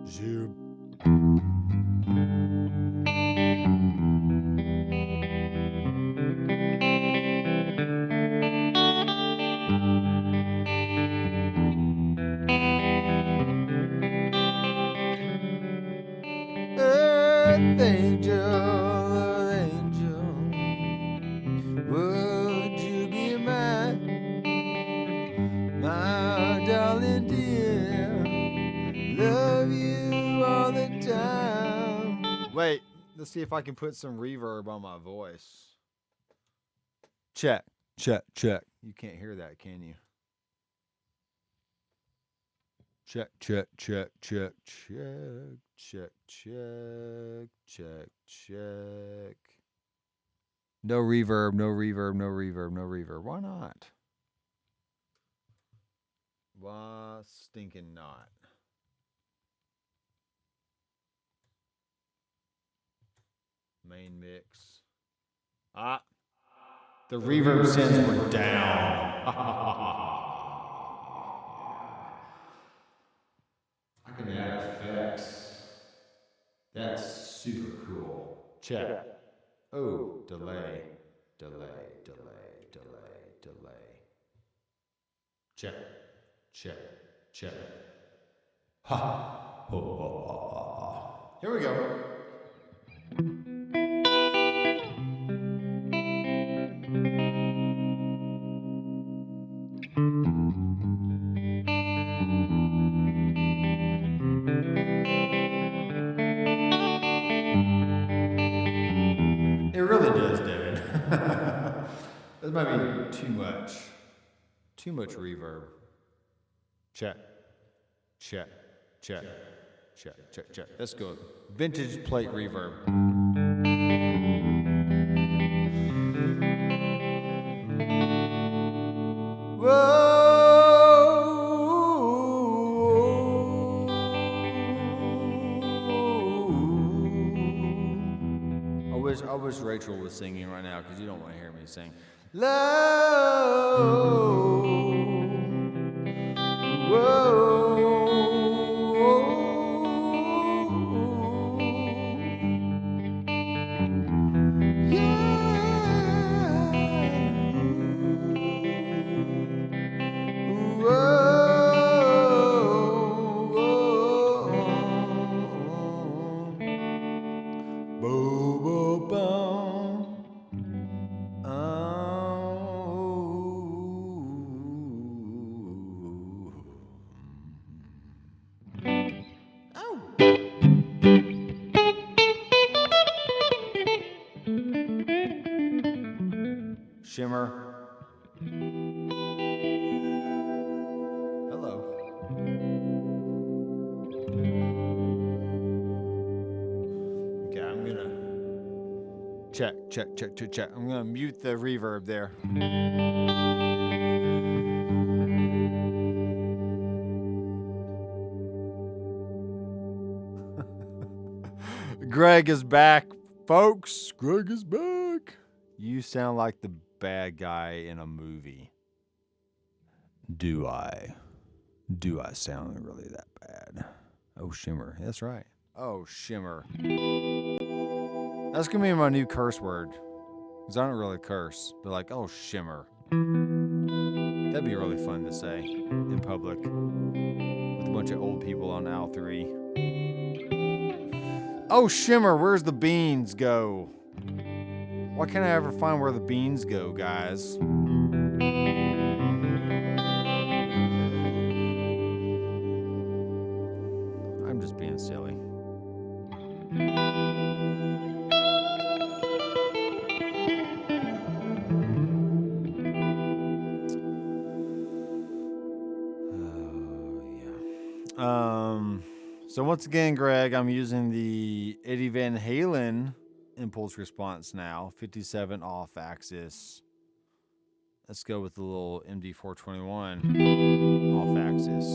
Zoop. Earth angel, would you be mine, my darling dear? Love you all the time. Wait, let's see if I can put some reverb on my voice. Check, check, check. You can't hear that, can you? Check, check, check, check, check, check, check, check, check. No reverb, no reverb, no reverb, no reverb. Why not? Why stinking not? Main mix. Ah, the reverb sends were down. I can add effects. That's super cool. Check. Oh, delay, delay, delay, delay, delay. Check, check, check. Ha! Ho, ho, ho, ho, ho. Here we go. It really does, David. That might be too much. Too much reverb. Check. Check. Check. Check. Check. Check. Let's go. Vintage plate reverb. wish Rachel was singing right now because you don't want to hear me sing. Love. Shimmer. Hello. Okay, I'm gonna check. I'm gonna mute the reverb there. Greg is back, folks. Greg is back. You sound like the bad guy in a movie. Do I sound really that bad? Oh, Shimmer. That's right. Oh, Shimmer. That's going to be my new curse word. Because I don't really curse. But like, oh, Shimmer. That'd be really fun to say in public. With a bunch of old people on aisle 3. Oh, Shimmer, where's the beans go? Why can't I ever find where the beans go, guys? I'm just being silly. So once again, Greg, I'm using the Eddie Van Halen impulse response now, 57 off axis. Let's go with the little MD421 off axis.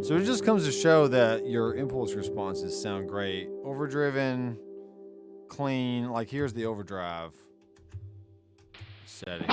So it just comes to show that your impulse responses sound great. Overdriven, clean. Like here's the overdrive setting.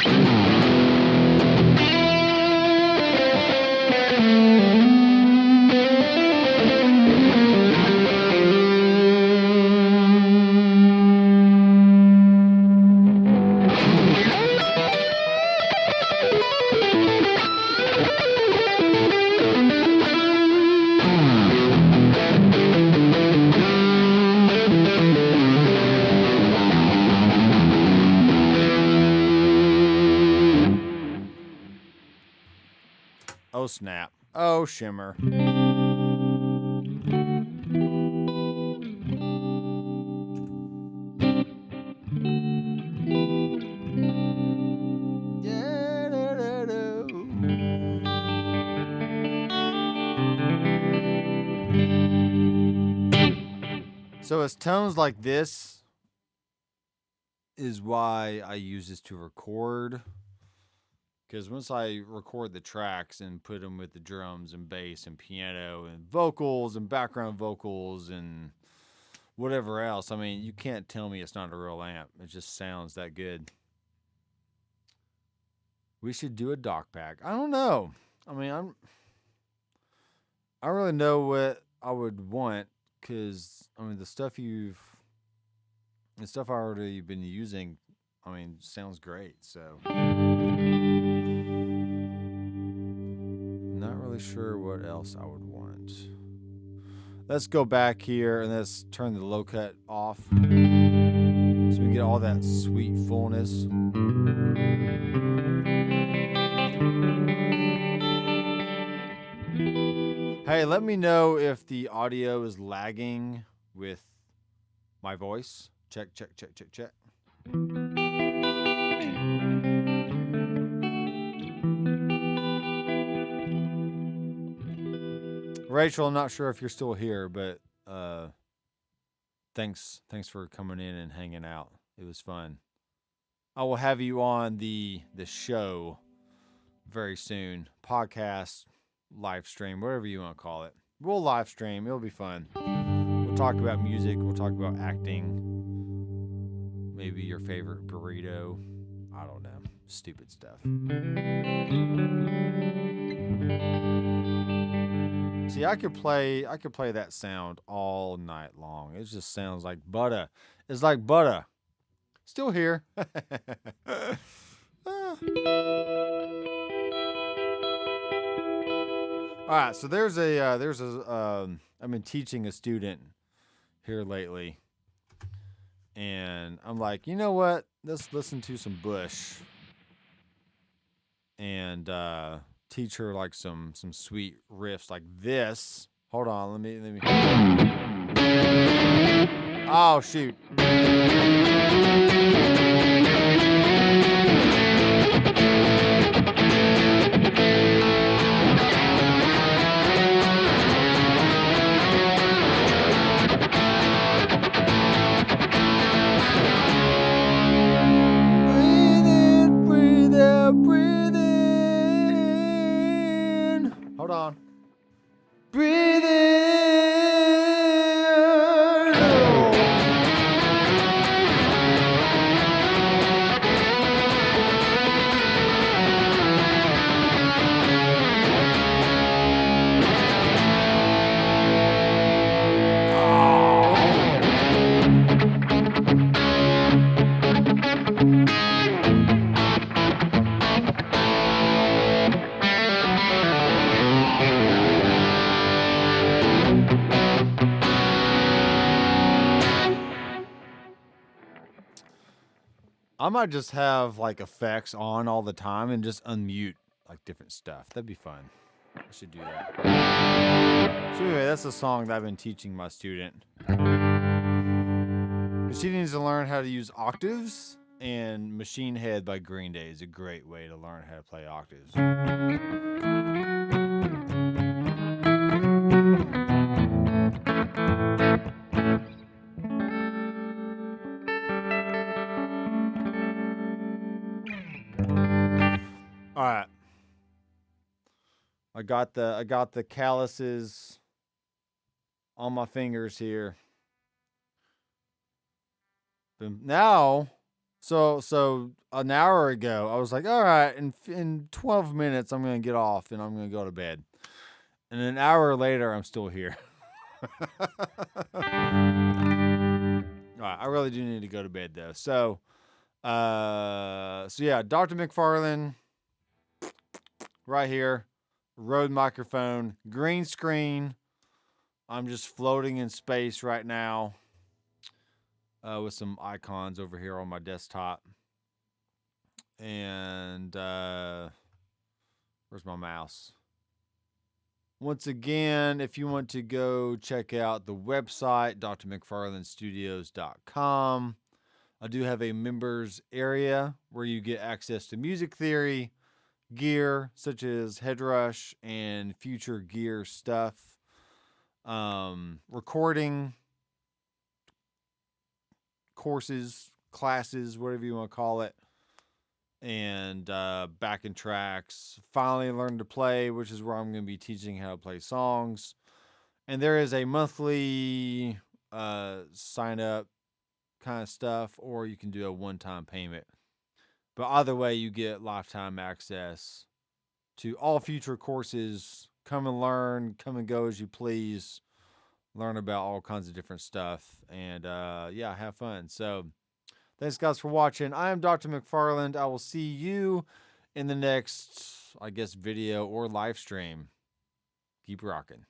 Oh, snap. Oh, Shimmer. So it's tones like this is why I use this to record. Because once I record the tracks and put them with the drums and bass and piano and vocals and background vocals and whatever else, I mean, you can't tell me it's not a real amp. It just sounds that good. We should do a dock pack. I don't know. I mean, I don't really know what I would want because, I mean, the stuff I've already been using, I mean, sounds great. So, not really sure what else I would want. Let's go back here and let's turn the low cut off so we get all that sweet fullness. Hey, let me know if the audio is lagging with my voice. Check. Rachel, I'm not sure if you're still here, but thanks for coming in and hanging out. It was fun. I will have you on the show very soon. Podcast, live stream, whatever you want to call it. We'll live stream. It'll be fun. We'll We'll talk about music. We'll talk about acting. Maybe your favorite burrito. I don't know. Stupid stuff. See, I could play that sound all night long. It just sounds like butter. It's like butter. Still here. All right, so there's a I've been teaching a student here lately, and I'm like, you know what? Let's listen to some Bush and teach her like some sweet riffs like this. Hold on, let me. Oh shoot. Breathe in. Hold on. Breathe in. I might just have like effects on all the time and just unmute like different stuff. That'd be fun. I should do that. So anyway, that's a song that I've been teaching my student. She needs to learn how to use octaves, and Machine Head by Green Day is a great way to learn how to play octaves. All right. I got the calluses on my fingers here. But now, so an hour ago, I was like, all right, in 12 minutes, I'm going to get off and I'm going to go to bed. And an hour later, I'm still here. All right, I really do need to go to bed though. So yeah, Dr. McFarlane, right here, Rode microphone, green screen. I'm just floating in space right now with some icons over here on my desktop. And where's my mouse? Once again, if you want to go check out the website, drmcfarlanestudios.com. I do have a members area where you get access to music theory, gear such as Headrush and future gear stuff, recording courses, classes, whatever you want to call it, and backing tracks. Finally learned to play, which is where I'm going to be teaching how to play songs. And there is a monthly sign up kind of stuff, or you can do a one-time payment. But either way, you get lifetime access to all future courses. Come and learn, come and go as you please. Learn about all kinds of different stuff. And yeah, have fun. So thanks, guys, for watching. I am Dr. McFarland. I will see you in the next, I guess, video or live stream. Keep rocking.